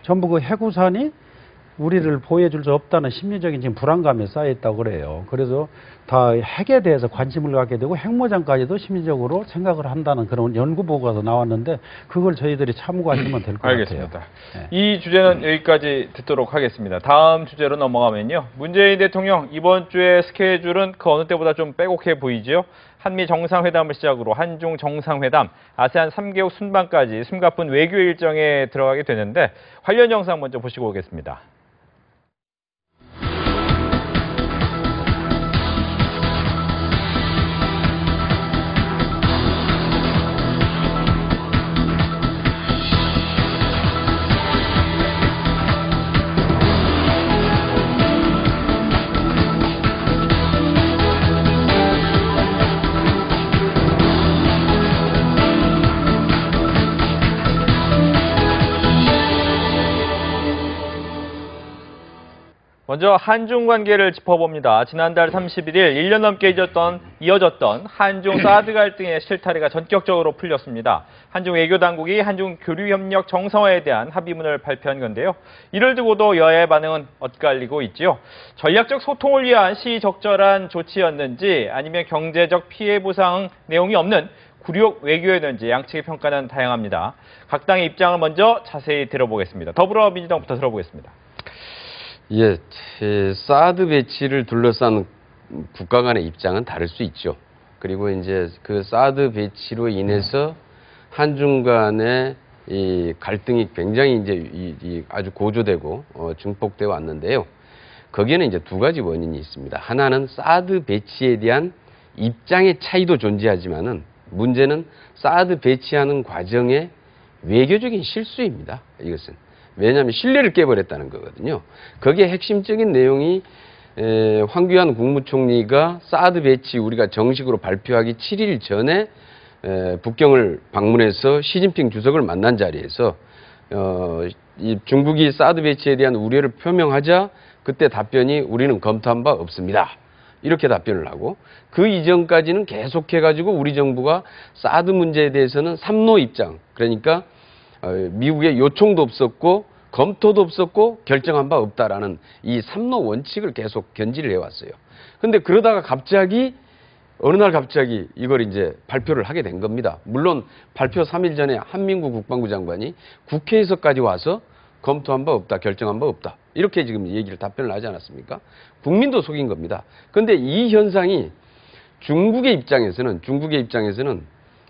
전부 그 핵우산이 우리를 보호해줄 수 없다는 심리적인 지금 불안감에 쌓여있다고 그래요. 그래서 다 핵에 대해서 관심을 갖게 되고 핵무장까지도 심리적으로 생각을 한다는 그런 연구 보고가 나왔는데 그걸 저희들이 참고하시면 될 것 같아요. 알겠습니다. 이 주제는 여기까지 듣도록 하겠습니다. 다음 주제로 넘어가면요. 문재인 대통령 이번 주의 스케줄은 그 어느 때보다 좀 빼곡해 보이지요. 한미 정상회담을 시작으로 한중 정상회담, 아세안 3개국 순방까지 숨가쁜 외교 일정에 들어가게 되는데 관련 영상 먼저 보시고 오겠습니다. 먼저 한중 관계를 짚어봅니다. 지난달 31일 1년 넘게 이어졌던 한중 사드 갈등의 실타래가 전격적으로 풀렸습니다. 한중 외교당국이 한중 교류협력 정상화에 대한 합의문을 발표한 건데요. 이를 두고도 여야의 반응은 엇갈리고 있지요. 전략적 소통을 위한 시적절한 조치였는지 아니면 경제적 피해 보상 내용이 없는 굴욕 외교였는지 양측의 평가는 다양합니다. 각 당의 입장을 먼저 자세히 들어보겠습니다. 더불어민주당부터 들어보겠습니다. 예, 사드 배치를 둘러싼 국가 간의 입장은 다를 수 있죠. 그리고 이제 그 사드 배치로 인해서 한중 간의 이 갈등이 굉장히 이제 아주 고조되고 증폭되어 왔는데요. 거기에는 이제 두 가지 원인이 있습니다. 하나는 사드 배치에 대한 입장의 차이도 존재하지만은 문제는 사드 배치하는 과정에 외교적인 실수입니다. 이것은. 왜냐하면 신뢰를 깨버렸다는 거거든요. 거기에 핵심적인 내용이 황교안 국무총리가 사드 배치 우리가 정식으로 발표하기 7일 전에 북경을 방문해서 시진핑 주석을 만난 자리에서 이 중국이 사드 배치에 대한 우려를 표명하자 그때 답변이 우리는 검토한 바 없습니다. 이렇게 답변을 하고 그 이전까지는 계속해가지고 우리 정부가 사드 문제에 대해서는 삼노 입장, 그러니까 미국의 요청도 없었고 검토도 없었고 결정한 바 없다라는 이 삼노 원칙을 계속 견지를 해왔어요. 근데 그러다가 갑자기 어느 날 갑자기 이걸 이제 발표를 하게 된 겁니다. 물론 발표 3일 전에 한민구 국방부 장관이 국회에서까지 와서 검토한 바 없다, 결정한 바 없다. 이렇게 지금 얘기를 답변을 하지 않았습니까? 국민도 속인 겁니다. 근데 이 현상이 중국의 입장에서는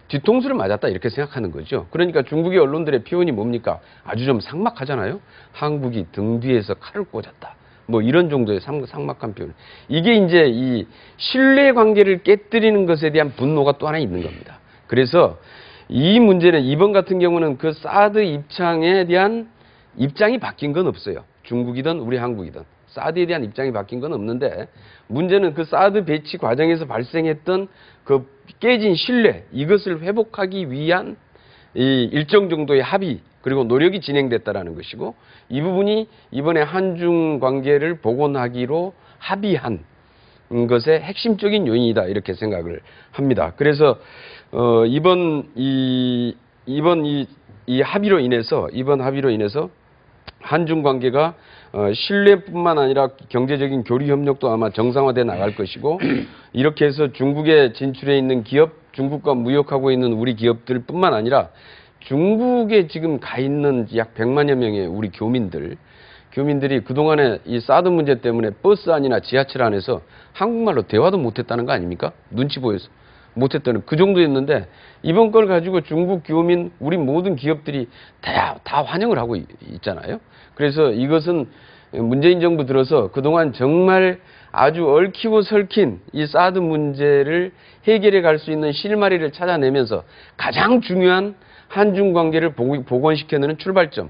뒤통수를 맞았다 이렇게 생각하는 거죠. 그러니까 중국의 언론들의 표현이 뭡니까? 아주 좀 삭막하잖아요. 한국이 등 뒤에서 칼을 꽂았다. 뭐 이런 정도의 삭막한 표현. 이게 이제 이 신뢰관계를 깨뜨리는 것에 대한 분노가 또 하나 있는 겁니다. 그래서 이 문제는 이번 같은 경우는 그 사드 입장에 대한 입장이 바뀐 건 없어요. 중국이든 우리 한국이든 사드에 대한 입장이 바뀐 건 없는데 문제는 그 사드 배치 과정에서 발생했던 그 깨진 신뢰 이것을 회복하기 위한 이 일정 정도의 합의 그리고 노력이 진행됐다라는 것이고 이 부분이 이번에 한중 관계를 복원하기로 합의한 것의 핵심적인 요인이다 이렇게 생각을 합니다. 그래서 이번 합의로 인해서 한중 관계가 신뢰뿐만 아니라 경제적인 교류 협력도 아마 정상화돼 나갈 것이고 이렇게 해서 중국에 진출해 있는 기업, 중국과 무역하고 있는 우리 기업들뿐만 아니라 중국에 지금 가 있는 약 100만여 명의 우리 교민들이 그동안에 이 사드 문제 때문에 버스 안이나 지하철 안에서 한국말로 대화도 못했다는 거 아닙니까? 눈치 보여서 못했다는 그 정도였는데 이번 걸 가지고 중국 교민 우리 모든 기업들이 다 환영을 하고 있잖아요. 그래서 이것은 문재인 정부 들어서 그동안 정말 아주 얽히고 설킨 이 사드 문제를 해결해 갈 수 있는 실마리를 찾아내면서 가장 중요한 한중 관계를 복원시켜내는 출발점,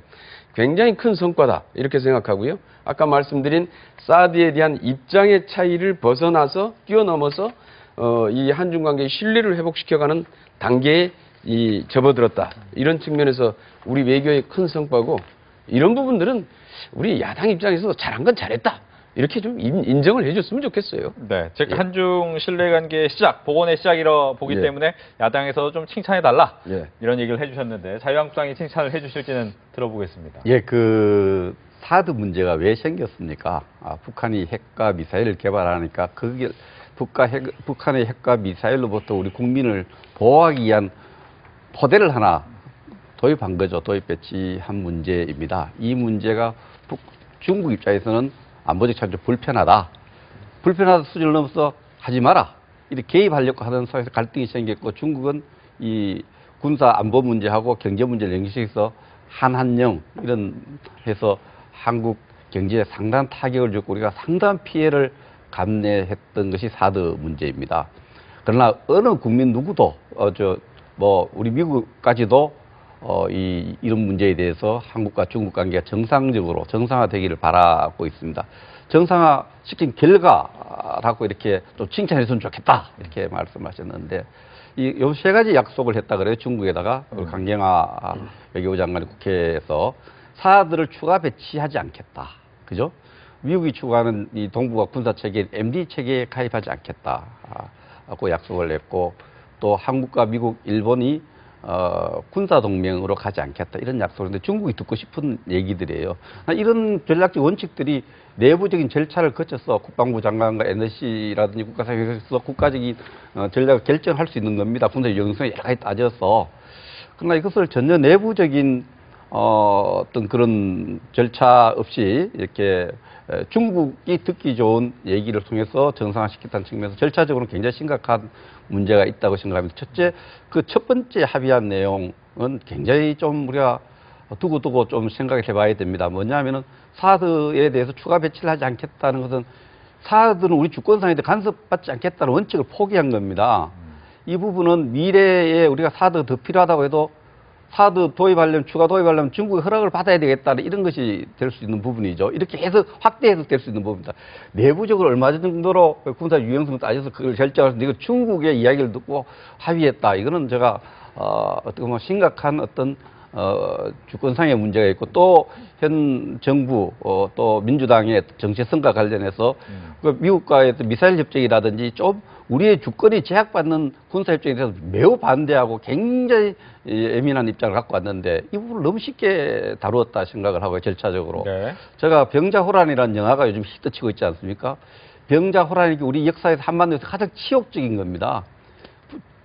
굉장히 큰 성과다 이렇게 생각하고요. 아까 말씀드린 사드에 대한 입장의 차이를 벗어나서 뛰어넘어서 이 한중 관계의 신뢰를 회복시켜가는 단계에 접어들었다. 이런 측면에서 우리 외교의 큰 성과고 이런 부분들은 우리 야당 입장에서도 잘한 건 잘했다. 이렇게 좀 인정을 해줬으면 좋겠어요. 네, 즉 한중 신뢰관계의 시작, 복원의 시작이라 보기 때문에 야당에서 좀 칭찬해달라 이런 얘기를 해주셨는데 자유한국당이 칭찬을 해주실지는 들어보겠습니다. 예, 그 사드 문제가 왜 생겼습니까? 북한이 핵과 미사일을 개발하니까 그게 북한의 핵과 미사일로부터 우리 국민을 보호하기 위한 토대를 하나 도입한 거죠. 도입 배치한 문제입니다. 이 문제가 중국 입장에서는 안보적 차원에서 불편하다. 불편하다 수준을 넘어서 하지 마라. 이렇게 개입하려고 하던 사회에서 갈등이 생겼고 중국은 이 군사 안보 문제하고 경제 문제를 연결시켜서 한한령 이런 해서 한국 경제에 상당한 타격을 줬고 우리가 상당한 피해를 감내했던 것이 사드 문제입니다. 그러나 어느 국민 누구도 우리 미국까지도 이런 문제에 대해서 한국과 중국 관계가 정상적으로 정상화되기를 바라고 있습니다. 정상화시킨 결과라고 이렇게 좀 칭찬했으면 좋겠다 이렇게 말씀하셨는데 요 세 가지 약속을 했다 그래요. 중국에다가 강경화 외교부 장관이 국회에서 사드를 추가 배치하지 않겠다. 그죠? 미국이 추구하는 이 동북아 군사 체계 MD 체계에 가입하지 않겠다고 약속을 했고 또 한국과 미국, 일본이 군사 동맹으로 가지 않겠다 이런 약속을 했는데 중국이 듣고 싶은 얘기들이에요. 이런 전략적 원칙들이 내부적인 절차를 거쳐서 국방부 장관과 NSC라든지 국가사회에서 국가적인 전략을 결정할 수 있는 겁니다. 군사 유용성에 여러 가지 따져서. 그러나 이것을 전혀 내부적인 어떤 그런 절차 없이 이렇게 중국이 듣기 좋은 얘기를 통해서 정상화시켰다는 측면에서 절차적으로는 굉장히 심각한 문제가 있다고 생각합니다. 첫째, 그 첫 번째 합의한 내용은 굉장히 좀 우리가 두고두고 좀 생각을 해봐야 됩니다. 뭐냐면은 사드에 대해서 추가 배치를 하지 않겠다는 것은 사드는 우리 주권상인데 간섭받지 않겠다는 원칙을 포기한 겁니다. 이 부분은 미래에 우리가 사드가 더 필요하다고 해도 사드 도입하려면 추가 도입하려면 중국의 허락을 받아야 되겠다는 이런 것이 될 수 있는 부분이죠. 이렇게 해서 확대해서 될 수 있는 부분입니다. 내부적으로 얼마 정도로 군사 유용성 따져서 그걸 결정하는데 이거 중국의 이야기를 듣고 합의했다. 이거는 제가 어떻게 보면 심각한 어떤 주권상의 문제가 있고 또 현 정부 또 민주당의 정체성과 관련해서 그 미국과의 미사일 협정이라든지 좀 우리의 주권이 제약받는 군사협정에 대해서 매우 반대하고 굉장히 예민한 입장을 갖고 왔는데 이 부분을 너무 쉽게 다루었다 생각을 하고요, 절차적으로. 네. 제가 병자호란이라는 영화가 요즘 히트치고 있지 않습니까? 병자호란이 우리 역사에서 한반도에서 가장 치욕적인 겁니다.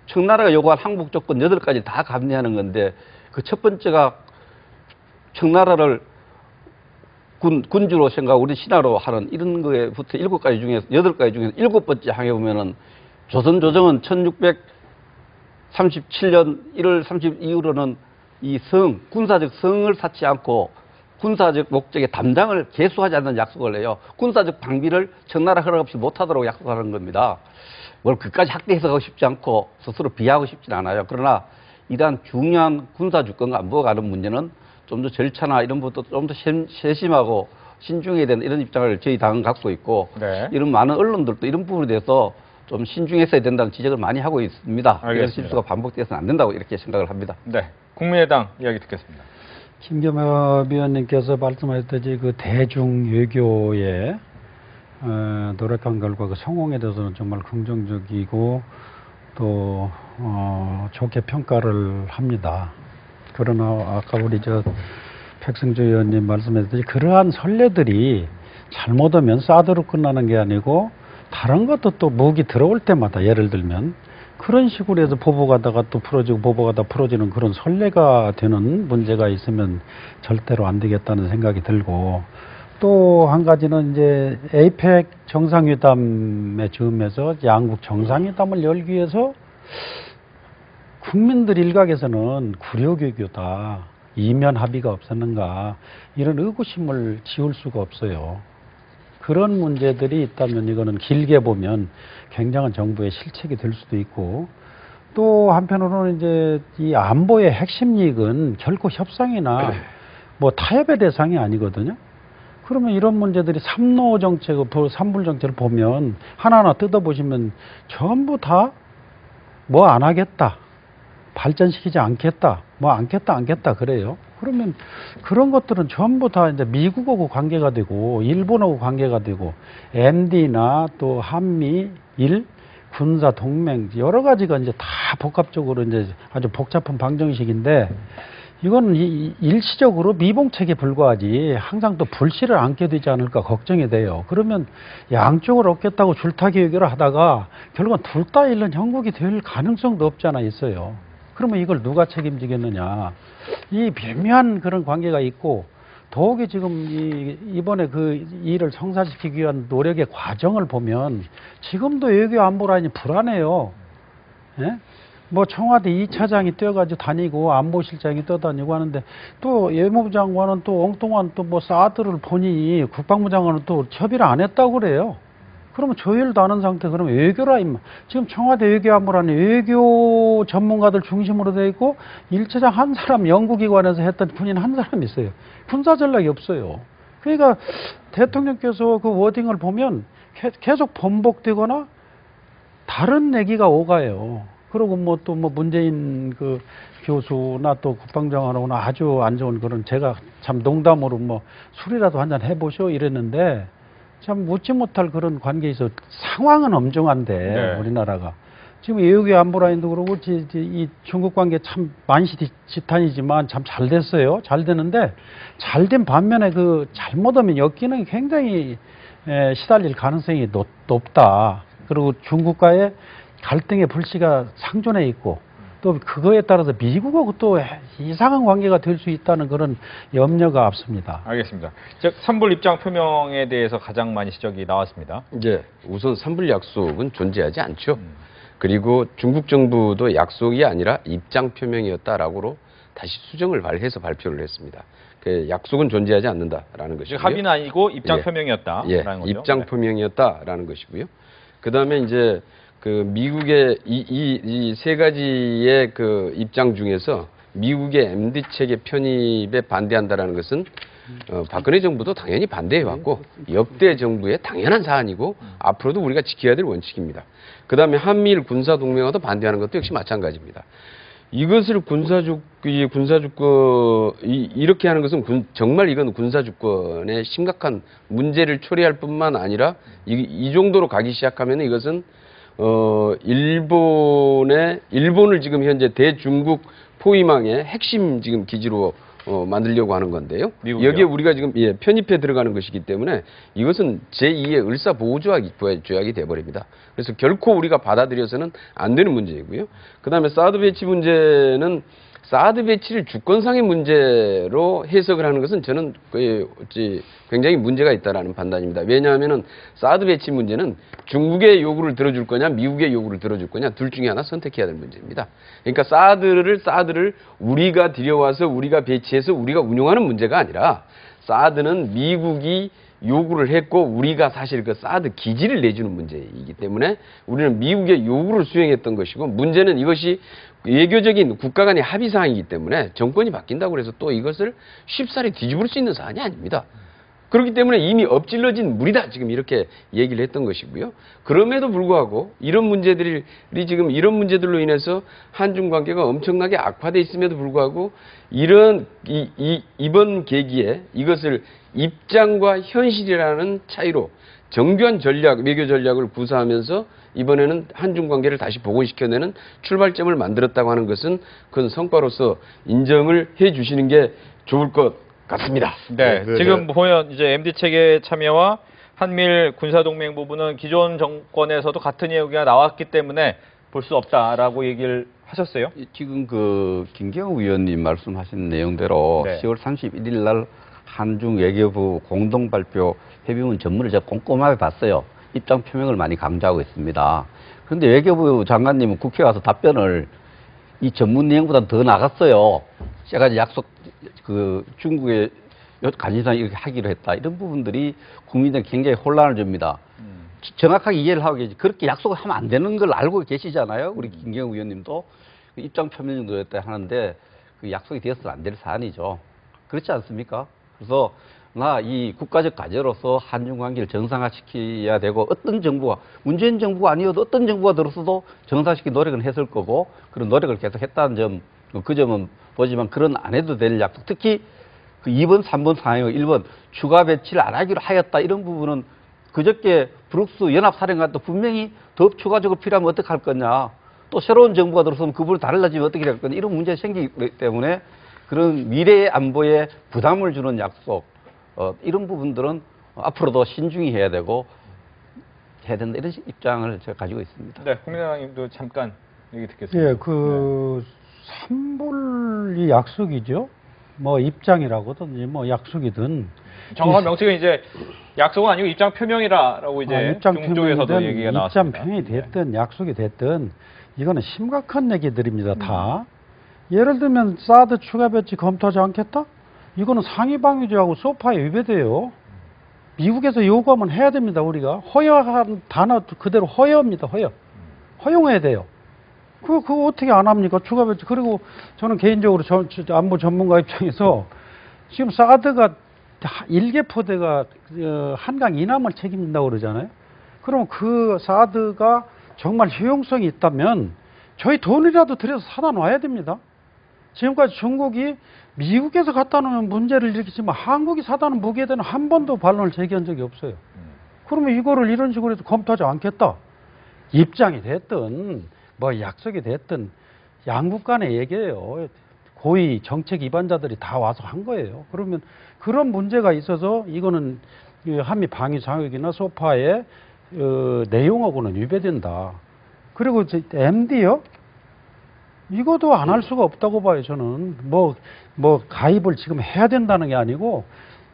청나라가 요구한 항복 조건 8가지 다 감내하는 건데 그 첫 번째가 청나라를 군주로 생각, 우리 신하로 하는 이런 거에부터 7가지 중에서 8가지 중에서 7번째 항에 보면은 조선 조정은 1637년 1월 30일 이후로는 이 군사적 성을 쌓지 않고 군사적 목적의 담당을 개수하지 않는 약속을 해요. 군사적 방비를 청나라 허락 없이 못하도록 약속하는 겁니다. 뭘 그까지 확대 해석하고 싶지 않고 스스로 비하하고 싶진 않아요. 그러나 이러한 중요한 군사 주권과 안보가 가는 문제는 좀 더 절차나 이런 것도 좀 더 세심하고 신중해야 되는 이런 입장을 저희 당은 갖고 있고 네. 이런 많은 언론들도 이런 부분에 대해서 좀 신중했어야 된다는 지적을 많이 하고 있습니다. 이런 알겠습니다. 실수가 반복돼서는 안 된다고 이렇게 생각을 합니다. 네. 국민의당 이야기 듣겠습니다. 김겸엽 위원님께서 말씀하셨듯이 그 대중 외교에 노력한 결과 그 성공에 대해서는 정말 긍정적이고 또 좋게 평가를 합니다. 그러나 아까 우리 백승주 의원님 말씀하셨듯이 그러한 선례들이 잘못하면 사드로 끝나는 게 아니고 다른 것도 또 무기 들어올 때마다 예를 들면 그런 식으로 해서 보복하다가 또 풀어지고 보복하다 풀어지는 그런 선례가 되는 문제가 있으면 절대로 안 되겠다는 생각이 들고 또 한 가지는 이제 에이펙 정상회담에 즈음해서 양국 정상회담을 열기 위해서 국민들 일각에서는 구려외교다, 이면 합의가 없었는가 이런 의구심을 지울 수가 없어요. 그런 문제들이 있다면 이거는 길게 보면 굉장한 정부의 실책이 될 수도 있고 또 한편으로는 이제 이 안보의 핵심 이익은 결코 협상이나 뭐 타협의 대상이 아니거든요. 그러면 이런 문제들이 삼노 정책, 삼불 정책을 보면 하나하나 뜯어보시면 전부 다 뭐 안 하겠다, 발전시키지 않겠다, 뭐 않겠다 그래요. 그러면 그런 것들은 전부 다 이제 미국하고 관계가 되고 일본하고 관계가 되고 MD나 또 한미, 일, 군사 동맹 여러 가지가 이제 다 복합적으로 이제 아주 복잡한 방정식인데 이건 일시적으로 미봉책에 불과하지 항상 또 불씨를 안게 되지 않을까 걱정이 돼요. 그러면 양쪽을 얻겠다고 줄타기 외교를 하다가 결국은 둘 다 잃는 형국이 될 가능성도 없지 않아 있어요. 그러면 이걸 누가 책임지겠느냐. 이 미묘한 그런 관계가 있고 더욱이 지금 이번에 그 일을 성사시키기 위한 노력의 과정을 보면 지금도 외교 안보 라인이 불안해요. 예? 뭐 청와대 2차장이 뛰어가지고 다니고 안보실장이 떠다니고 하는데 또 외무부 장관은 또 엉뚱한 또 뭐 사드를 보니 국방부 장관은 또 협의를 안 했다고 그래요. 그러면 조율도 안 한 상태 그러면 외교라 임마. 지금 청와대 외교안보라는 외교 전문가들 중심으로 되어 있고 1차장 한 사람 연구기관에서 했던 군인 한 사람 있어요. 군사 전략이 없어요. 그러니까 대통령께서 그 워딩을 보면 계속 번복되거나 다른 얘기가 오가요. 그리고 뭐 또 뭐 문재인 그 교수나 또 국방장관하고는 아주 안 좋은 그런 제가 참 농담으로 뭐 술이라도 한잔 해보쇼 이랬는데 참 웃지 못할 그런 관계에서 상황은 엄중한데 네. 우리나라가 지금 외교 안보 라인도 그러고 이 중국 관계 참 만시지탄이지만 참 잘 됐어요. 잘 되는데 잘 된 반면에 그 잘못하면 역기능이 굉장히 시달릴 가능성이 높다. 그리고 중국과의 갈등의 불씨가 상존해 있고 또 그거에 따라서 미국하고 또 이상한 관계가 될 수 있다는 그런 염려가 앞섭니다. 알겠습니다. 즉 삼불 입장 표명에 대해서 가장 많이 지적이 나왔습니다. 이제 우선 삼불 약속은 존재하지 않죠. 그리고 중국 정부도 약속이 아니라 입장 표명이었다라고 다시 수정을 해서 발표를 했습니다. 그 약속은 존재하지 않는다라는 것이고요. 즉 합의는 아니고 입장 예. 표명이었다라는 예, 거죠. 입장 표명이었다라는 것이고요. 그다음에 이제 그 미국의 이 세 가지의 그 입장 중에서 미국의 MD 체계 편입에 반대한다라는 것은 박근혜 정부도 당연히 반대해왔고 역대 정부의 당연한 사안이고 앞으로도 우리가 지켜야 될 원칙입니다. 그다음에 한미일 군사 동맹화도 반대하는 것도 역시 마찬가지입니다. 이것을 이렇게 하는 것은 정말 이건 군사주권의 심각한 문제를 초래할 뿐만 아니라 이 정도로 가기 시작하면 이것은 일본을 지금 현재 대중국 포위망의 핵심 지금 기지로 만들려고 하는 건데요. 미국이요? 여기에 우리가 지금 편입해 들어가는 것이기 때문에 이것은 제2의 을사보호조약이 돼버립니다. 그래서 결코 우리가 받아들여서는 안 되는 문제이고요. 그다음에 사드 배치 문제는 사드 배치를 주권상의 문제로 해석을 하는 것은 저는 굉장히 문제가 있다라는 판단입니다. 왜냐하면은 사드 배치 문제는 중국의 요구를 들어줄 거냐, 미국의 요구를 들어줄 거냐, 둘 중에 하나 선택해야 될 문제입니다. 그러니까 사드를 우리가 들여와서 우리가 배치해서 우리가 운용하는 문제가 아니라 사드는 미국이 요구를 했고 우리가 사실 그 사드 기지를 내주는 문제이기 때문에 우리는 미국의 요구를 수행했던 것이고 문제는 이것이 외교적인 국가 간의 합의 사항이기 때문에 정권이 바뀐다고 해서 또 이것을 쉽사리 뒤집을 수 있는 사안이 아닙니다. 그렇기 때문에 이미 엎질러진 물이다 지금 이렇게 얘기를 했던 것이고요. 그럼에도 불구하고 이런 문제들로 인해서 한중 관계가 엄청나게 악화돼 있음에도 불구하고 이번 계기에 이것을 입장과 현실이라는 차이로 정교한 외교 전략을 구사하면서 이번에는 한중 관계를 다시 복원시켜내는 출발점을 만들었다고 하는 것은 그건 성과로서 인정을 해 주시는 게 좋을 것 같습니다. 네, 지금 보면 이제 MD 체계 참여와 한미일 군사동맹 부분은 기존 정권에서도 같은 얘기가 나왔기 때문에 볼 수 없다라고 얘기를 하셨어요. 지금 그 김경우 의원님 말씀하신 내용대로 네. 10월 31일 날 한중 외교부 공동 발표 회비문 전문을 제가 꼼꼼하게 봤어요. 입장 표명을 많이 강조하고 있습니다. 그런데 외교부 장관님은 국회에 와서 답변을 이 전문 내용보다 더 나갔어요. 제가 이제 중국의 간신상 이렇게 하기로 했다. 이런 부분들이 국민들에게 굉장히 혼란을 줍니다. 정확하게 이해를 하고 계시 그렇게 약속을 하면 안 되는 걸 알고 계시잖아요. 우리 김경우 의원님도 그 입장 표명 정도였다 하는데 그 약속이 되었으면 안 될 사안이죠. 그렇지 않습니까? 그래서 이 국가적 과제로서 한중 관계를 정상화시켜야 되고 어떤 정부가 문재인 정부가 아니어도 어떤 정부가 들었어도 정상화시킬 노력은 했을 거고 그런 노력을 계속 했다는 점 그 점은 보지만 그런 안 해도 될 약속 특히 그 2번, 3번 상황이고 1번 추가 배치를 안 하기로 하였다 이런 부분은 그저께 브룩스 연합사령관도 분명히 더 추가적으로 필요하면 어떻게 할 거냐 또 새로운 정부가 들어서면 그 부분을 달라지면 어떻게 될 거냐 이런 문제가 생기기 때문에 그런 미래의 안보에 부담을 주는 약속 이런 부분들은 앞으로도 신중히 해야 되고 해야 된다 이런 입장을 제가 가지고 있습니다. 네, 국민의당님도 잠깐 얘기 듣겠습니다. 예, 삼불이 약속이죠. 뭐 입장이라고든지 뭐 약속이든 정확한 명칭은 이제 약속은 아니고 입장 표명이라고 이제 입장 중쪽에서도 표명이든 얘기가 입장 나왔습니다. 표명이 됐든 약속이 됐든 이거는 심각한 얘기들입니다. 다. 예를 들면 사드 추가 배치 검토하지 않겠다? 이거는 상위방위제하고 소파에 위배돼요. 미국에서 요구하면 해야 됩니다. 우리가 허여한 단어 그대로 허여입니다. 허용해야 돼요. 그거 어떻게 안 합니까? 추가 배치. 그리고 저는 개인적으로 안보 전문가 입장에서 지금 사드가 1개 포대가 한강 이남을 책임진다고 그러잖아요. 그럼 그 사드가 정말 효용성이 있다면 저희 돈이라도 들여서 사다 놔야 됩니다. 지금까지 중국이 미국에서 갖다 놓으면 문제를 일으키지만 한국이 사다 놓은 무기에 대한 한 번도 반론을 제기한 적이 없어요. 그러면 이거를 이런 식으로 해서 검토하지 않겠다. 입장이 됐든 뭐 약속이 됐든 양국 간의 얘기예요. 고위 정책 위반자들이 다 와서 한 거예요. 그러면 그런 문제가 있어서 이거는 한미 방위 장역이나 소파의 내용하고는 위배된다. 그리고 MD요? 이것도 안 할 수가 없다고 봐요, 저는. 뭐 가입을 지금 해야 된다는 게 아니고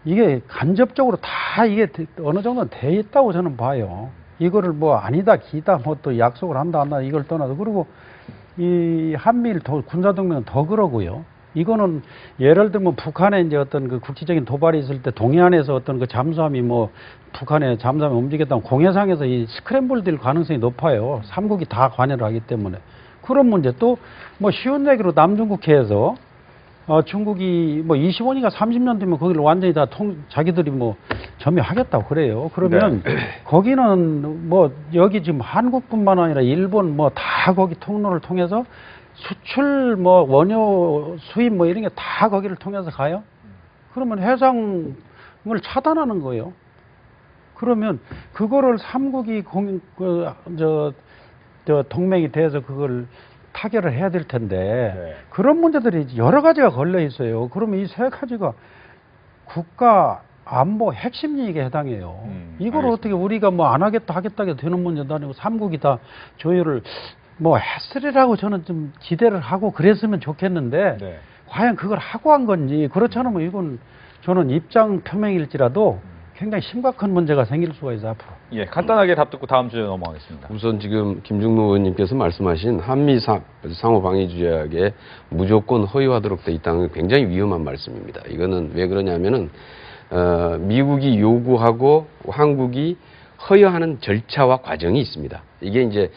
이게 간접적으로 다 이게 어느 정도는 돼 있다고 저는 봐요. 이거를 뭐 아니다, 기다, 뭐 또 약속을 한다, 안 한다, 이걸 떠나서. 그리고 이 한미일 군사동맹은 더 그러고요. 이거는 예를 들면 북한에 이제 어떤 그 국지적인 도발이 있을 때 동해안에서 어떤 그 잠수함이 뭐 북한에 잠수함이 움직였다면 공해상에서 이 스크램블 될 가능성이 높아요. 삼국이 다 관여를 하기 때문에. 그런 문제 또 뭐 쉬운 얘기로 남중국해에서 중국이 뭐 25년인가 30년 되면 거기를 완전히 다 자기들이 뭐 점유하겠다고 그래요. 그러면 거기는 뭐 여기 지금 한국뿐만 아니라 일본 뭐 다 거기 통로를 통해서 수출 뭐 원유 수입 뭐 이런 게 다 거기를 통해서 가요. 그러면 해상을 차단하는 거예요. 그러면 그거를 삼국이 동맹이 돼서 그걸 타결을 해야 될 텐데 그런 문제들이 여러 가지가 걸려 있어요. 그러면 이 세 가지가 국가 안보 핵심 이익에 해당해요. 이걸 알겠습니다. 어떻게 우리가 뭐 안 하겠다 하겠다 되는 문제도 아니고 삼국이 다 조율을 뭐 했으리라고 저는 좀 기대를 하고 그랬으면 좋겠는데 과연 그걸 하고 한 건지 그렇지 않으면 이건 저는 입장 표명일지라도 굉장히 심각한 문제가 생길 수가 있어요, 앞으로. 예, 간단하게 답 듣고 다음 주제 넘어가겠습니다. 우선 지금 김중노 의원님께서 말씀하신 한미 상호방위조약에 무조건 허용하도록 돼 있다는 건 굉장히 위험한 말씀입니다. 이거는 왜 그러냐면은 미국이 요구하고 한국이 허용하는 절차와 과정이 있습니다. 이게 이제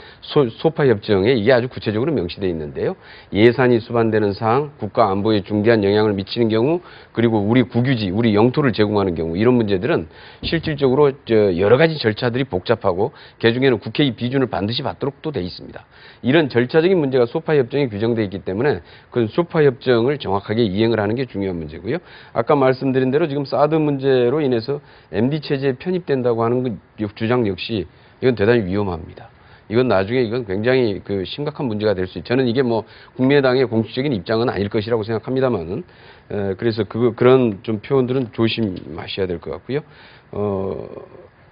소파 협정에 이게 아주 구체적으로 명시되어 있는데요. 예산이 수반되는 사항, 국가 안보에 중대한 영향을 미치는 경우, 그리고 우리 국유지, 우리 영토를 제공하는 경우 이런 문제들은 실질적으로 여러 가지 절차들이 복잡하고 개중에는 국회의 비준을 반드시 받도록 또 돼 있습니다. 이런 절차적인 문제가 소파 협정에 규정되어 있기 때문에 그 소파 협정을 정확하게 이행을 하는 게 중요한 문제고요. 아까 말씀드린 대로 지금 사드 문제로 인해서 MD 체제에 편입된다고 하는 그 주장 역시 이건 대단히 위험합니다. 이건 나중에 이건 굉장히 그 심각한 문제가 될 수 있죠. 저는 이게 뭐 국민의당의 공식적인 입장은 아닐 것이라고 생각합니다만은 그래서 그런 좀 표현들은 조심하셔야 될 것 같고요.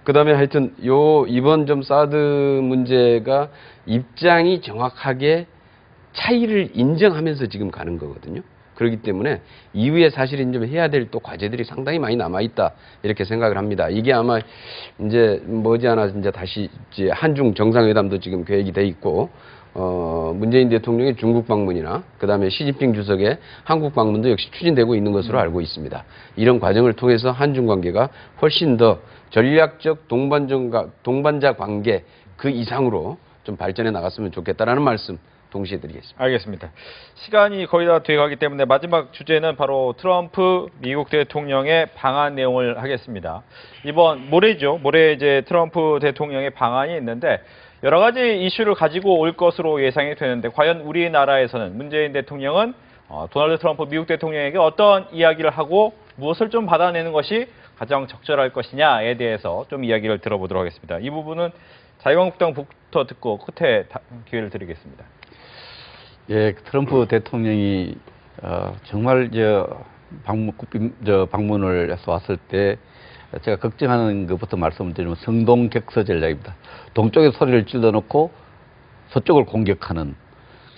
그다음에 하여튼 이번 좀 사드 문제가 입장이 정확하게 차이를 인정하면서 지금 가는 거거든요. 그렇기 때문에 이후에 사실은 좀 해야 될 또 과제들이 상당히 많이 남아있다 이렇게 생각을 합니다. 이게 아마 이제 머지않아 이제 다시 이제 한중 정상회담도 지금 계획이 돼 있고 문재인 대통령의 중국 방문이나 그다음에 시진핑 주석의 한국 방문도 역시 추진되고 있는 것으로 알고 있습니다. 이런 과정을 통해서 한중 관계가 훨씬 더 전략적 동반자 관계 그 이상으로 좀 발전해 나갔으면 좋겠다라는 말씀 동시에 드리겠습니다. 알겠습니다. 시간이 거의 다 돼가기 때문에 마지막 주제는 바로 트럼프 미국 대통령의 방한 내용을 하겠습니다. 이번 모레죠. 모레 이제 트럼프 대통령의 방한이 있는데 여러 가지 이슈를 가지고 올 것으로 예상이 되는데 과연 우리나라에서는 문재인 대통령은 도널드 트럼프 미국 대통령에게 어떤 이야기를 하고 무엇을 좀 받아내는 것이 가장 적절할 것이냐에 대해서 좀 이야기를 들어보도록 하겠습니다. 이 부분은 자유한국당부터 듣고 끝에 기회를 드리겠습니다. 예, 트럼프 대통령이 정말 방문을 해서 왔을 때 제가 걱정하는 것부터 말씀을 드리면 성동격서 전략입니다. 동쪽에 소리를 질러놓고 서쪽을 공격하는.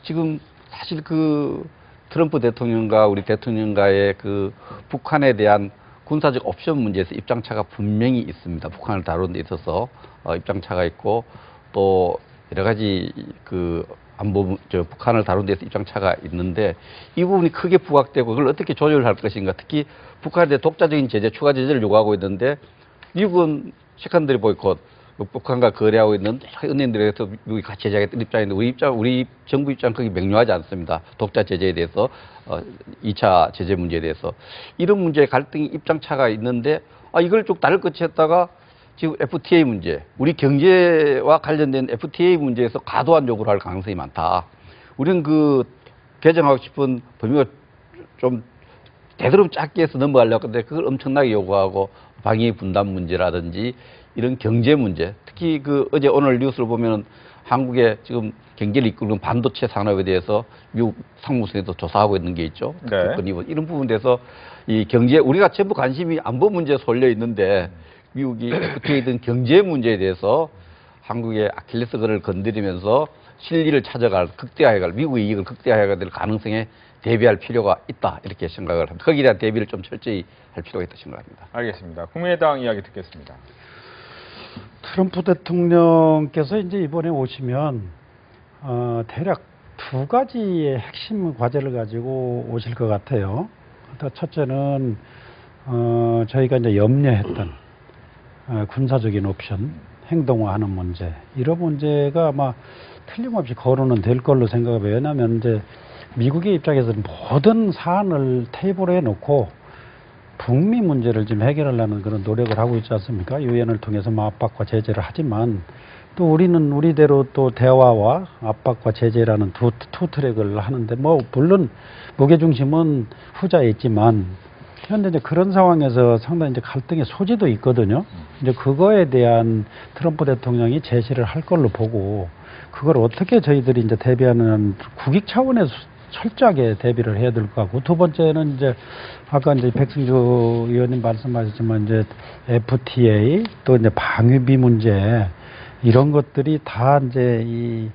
지금 사실 그 트럼프 대통령과 우리 대통령과의 그 북한에 대한 군사적 옵션 문제에서 입장차가 분명히 있습니다. 북한을 다루는 데 있어서 입장차가 있고 또 여러 가지 그 북한을 다루는 데서 입장차가 있는데 이 부분이 크게 부각되고 그걸 어떻게 조절할 것인가. 특히 북한에 대해 독자적인 제재, 추가 제재를 요구하고 있는데 미국은 세컨더리 보이콧, 북한과 거래하고 있는 은행들에서 미국이 같이 제재하겠다는 입장인데 우리 정부 입장 거기 명료하지 않습니다. 독자 제재에 대해서 2차 제재 문제에 대해서 이런 문제에 갈등이 입장차가 있는데 이걸 쭉 다를 것이 했다가 지금 FTA 문제, 우리 경제와 관련된 FTA 문제에서 과도한 요구를 할 가능성이 많다. 우리는 그 개정하고 싶은 범위가 좀 되도록 작게 해서 넘어가려고 하는데 그걸 엄청나게 요구하고 방위 분담 문제라든지 이런 경제 문제, 특히 그 어제 오늘 뉴스를 보면은 한국의 지금 경제를 이끌는 반도체 산업에 대해서 미국 상무성에도 조사하고 있는 게 있죠. 네. 이런 부분에 대해서 이 경제, 우리가 전부 관심이 안보 문제에 쏠려 있는데 미국이 FTA에 든 경제 문제에 대해서 한국의 아킬레스건을 건드리면서 실리를 찾아갈, 극대화해갈, 미국의 이익을 극대화해야 될 가능성에 대비할 필요가 있다. 이렇게 생각을 합니다. 거기에 대한 대비를 좀 철저히 할 필요가 있다고 생각합니다. 알겠습니다. 국민의당 이야기 듣겠습니다. 트럼프 대통령께서 이제 이번에 오시면 대략 두 가지의 핵심 과제를 가지고 오실 것 같아요. 첫째는 저희가 이제 염려했던 군사적인 옵션, 행동화하는 문제, 이런 문제가 아마 틀림없이 거론은 될 걸로 생각해요. 왜냐하면 이제 미국의 입장에서는 모든 사안을 테이블에 놓고 북미 문제를 지금 해결하려는 그런 노력을 하고 있지 않습니까? 유엔을 통해서 뭐 압박과 제재를 하지만 또 우리는 우리대로 또 대화와 압박과 제재라는 투 트랙을 하는데 뭐 물론 무게중심은 후자에 있지만 현재 이제 그런 상황에서 상당히 이제 갈등의 소지도 있거든요. 이제 그거에 대한 트럼프 대통령이 제시를 할 걸로 보고 그걸 어떻게 저희들이 이제 대비하는 국익 차원에서 철저하게 대비를 해야 될 것 같고 두 번째는 이제 아까 이제 백승주 의원님 말씀하셨지만 이제 FTA 또 이제 방위비 문제 이런 것들이 다 이제 이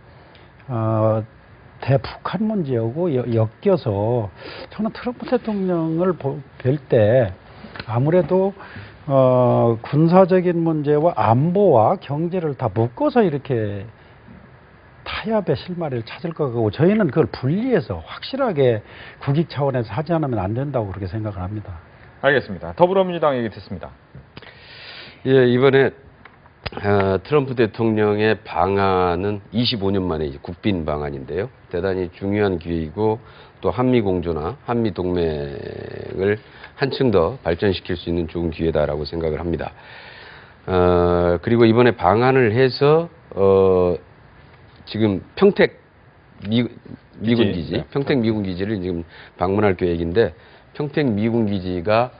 대북한 문제하고 엮여서 저는 트럼프 대통령을 뵐 때 아무래도 군사적인 문제와 안보와 경제를 다 묶어서 이렇게 타협의 실마리를 찾을 거고 저희는 그걸 분리해서 확실하게 국익 차원에서 하지 않으면 안 된다고 그렇게 생각을 합니다. 알겠습니다. 더불어민주당 얘기 듣습니다. 예, 이번에 트럼프 대통령의 방안은 25년 만에 이제 국빈 방안인데요. 대단히 중요한 기회이고 또 한미 공조나 한미 동맹을 한층 더 발전시킬 수 있는 좋은 기회다라고 생각을 합니다. 그리고 이번에 방안을 해서 지금 평택 미군 기지, 네. 평택 미군 기지를 지금 방문할 계획인데 평택 미군 기지가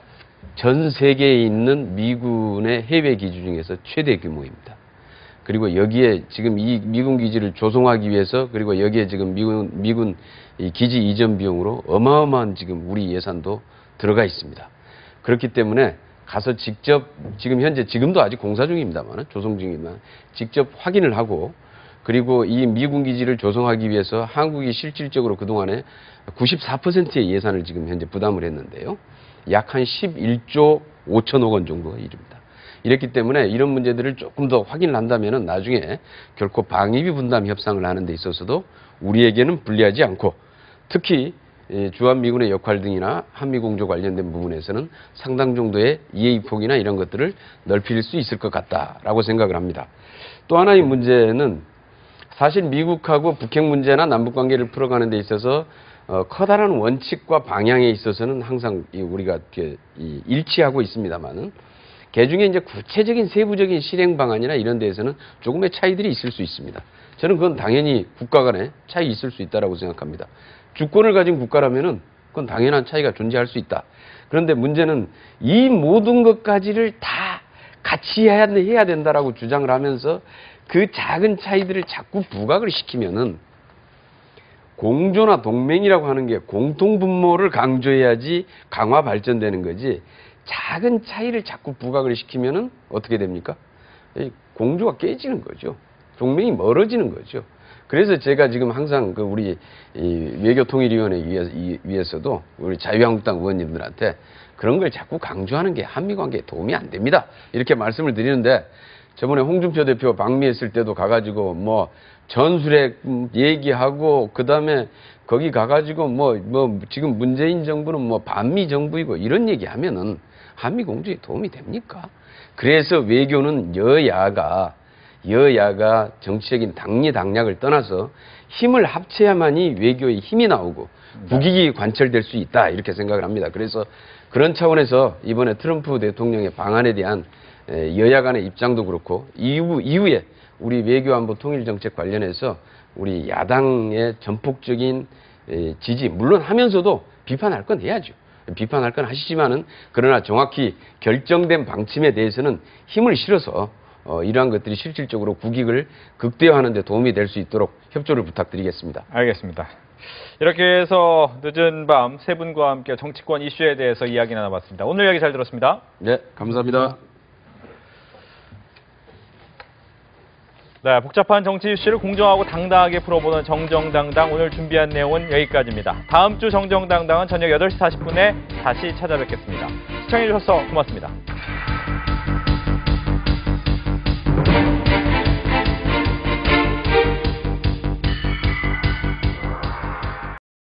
전 세계에 있는 미군의 해외 기지 중에서 최대 규모입니다. 그리고 여기에 지금 이 미군 기지를 조성하기 위해서 그리고 여기에 지금 미군 이 기지 이전 비용으로 어마어마한 지금 우리 예산도 들어가 있습니다. 그렇기 때문에 가서 직접 지금도 아직 공사 중입니다만 조성 중이지만 직접 확인을 하고 그리고 이 미군 기지를 조성하기 위해서 한국이 실질적으로 그동안에 94%의 예산을 지금 현재 부담을 했는데요. 약 한 11조 5천억 원 정도가 이릅니다. 이렇기 때문에 이런 문제들을 조금 더 확인을 한다면 나중에 결코 방위비 분담 협상을 하는 데 있어서도 우리에게는 불리하지 않고 특히 주한미군의 역할 등이나 한미공조 관련된 부분에서는 상당 정도의 이해폭이나 이런 것들을 넓힐 수 있을 것 같다라고 생각을 합니다. 또 하나의 문제는 사실 미국하고 북핵 문제나 남북관계를 풀어가는 데 있어서 커다란 원칙과 방향에 있어서는 항상 우리가 일치하고 있습니다만은 개중에 이제 구체적인 세부적인 실행 방안이나 이런 데에서는 조금의 차이들이 있을 수 있습니다. 저는 그건 당연히 국가 간에 차이 있을 수 있다라고 생각합니다. 주권을 가진 국가라면은 그건 당연한 차이가 존재할 수 있다. 그런데 문제는 이 모든 것까지를 다 같이 해야 된다라고 주장을 하면서 그 작은 차이들을 자꾸 부각을 시키면은 공조나 동맹이라고 하는 게 공통분모를 강조해야지 강화 발전되는 거지 작은 차이를 자꾸 부각을 시키면은 어떻게 됩니까? 공조가 깨지는 거죠. 동맹이 멀어지는 거죠. 그래서 제가 지금 항상 그 우리 외교통일위원회 위해서도 우리 자유한국당 의원님들한테 그런 걸 자꾸 강조하는 게 한미관계에 도움이 안 됩니다. 이렇게 말씀을 드리는데 저번에 홍준표 대표 방미했을 때도 가가지고 뭐 전술핵 얘기하고 그다음에 거기 가가지고 뭐 지금 문재인 정부는 뭐 반미 정부이고 이런 얘기하면은 한미 공조에 도움이 됩니까? 그래서 외교는 여야가 정치적인 당리당략을 떠나서 힘을 합쳐야만이 외교의 힘이 나오고 국익이 관철될 수 있다 이렇게 생각을 합니다. 그래서 그런 차원에서 이번에 트럼프 대통령의 방안에 대한 여야 간의 입장도 그렇고 이후에 우리 외교안보 통일정책 관련해서 우리 야당의 전폭적인 지지 물론 하면서도 비판할 건 해야죠. 비판할 건 하시지만은 그러나 정확히 결정된 방침에 대해서는 힘을 실어서 이러한 것들이 실질적으로 국익을 극대화하는 데 도움이 될 수 있도록 협조를 부탁드리겠습니다. 알겠습니다. 이렇게 해서 늦은 밤 세 분과 함께 정치권 이슈에 대해서 이야기 나눠봤습니다. 오늘 이야기 잘 들었습니다. 네, 감사합니다. 네, 복잡한 정치 이슈를 공정하고 당당하게 풀어보는 정정당당 오늘 준비한 내용은 여기까지입니다. 다음 주 정정당당은 저녁 8시 40분에 다시 찾아뵙겠습니다. 시청해주셔서 고맙습니다.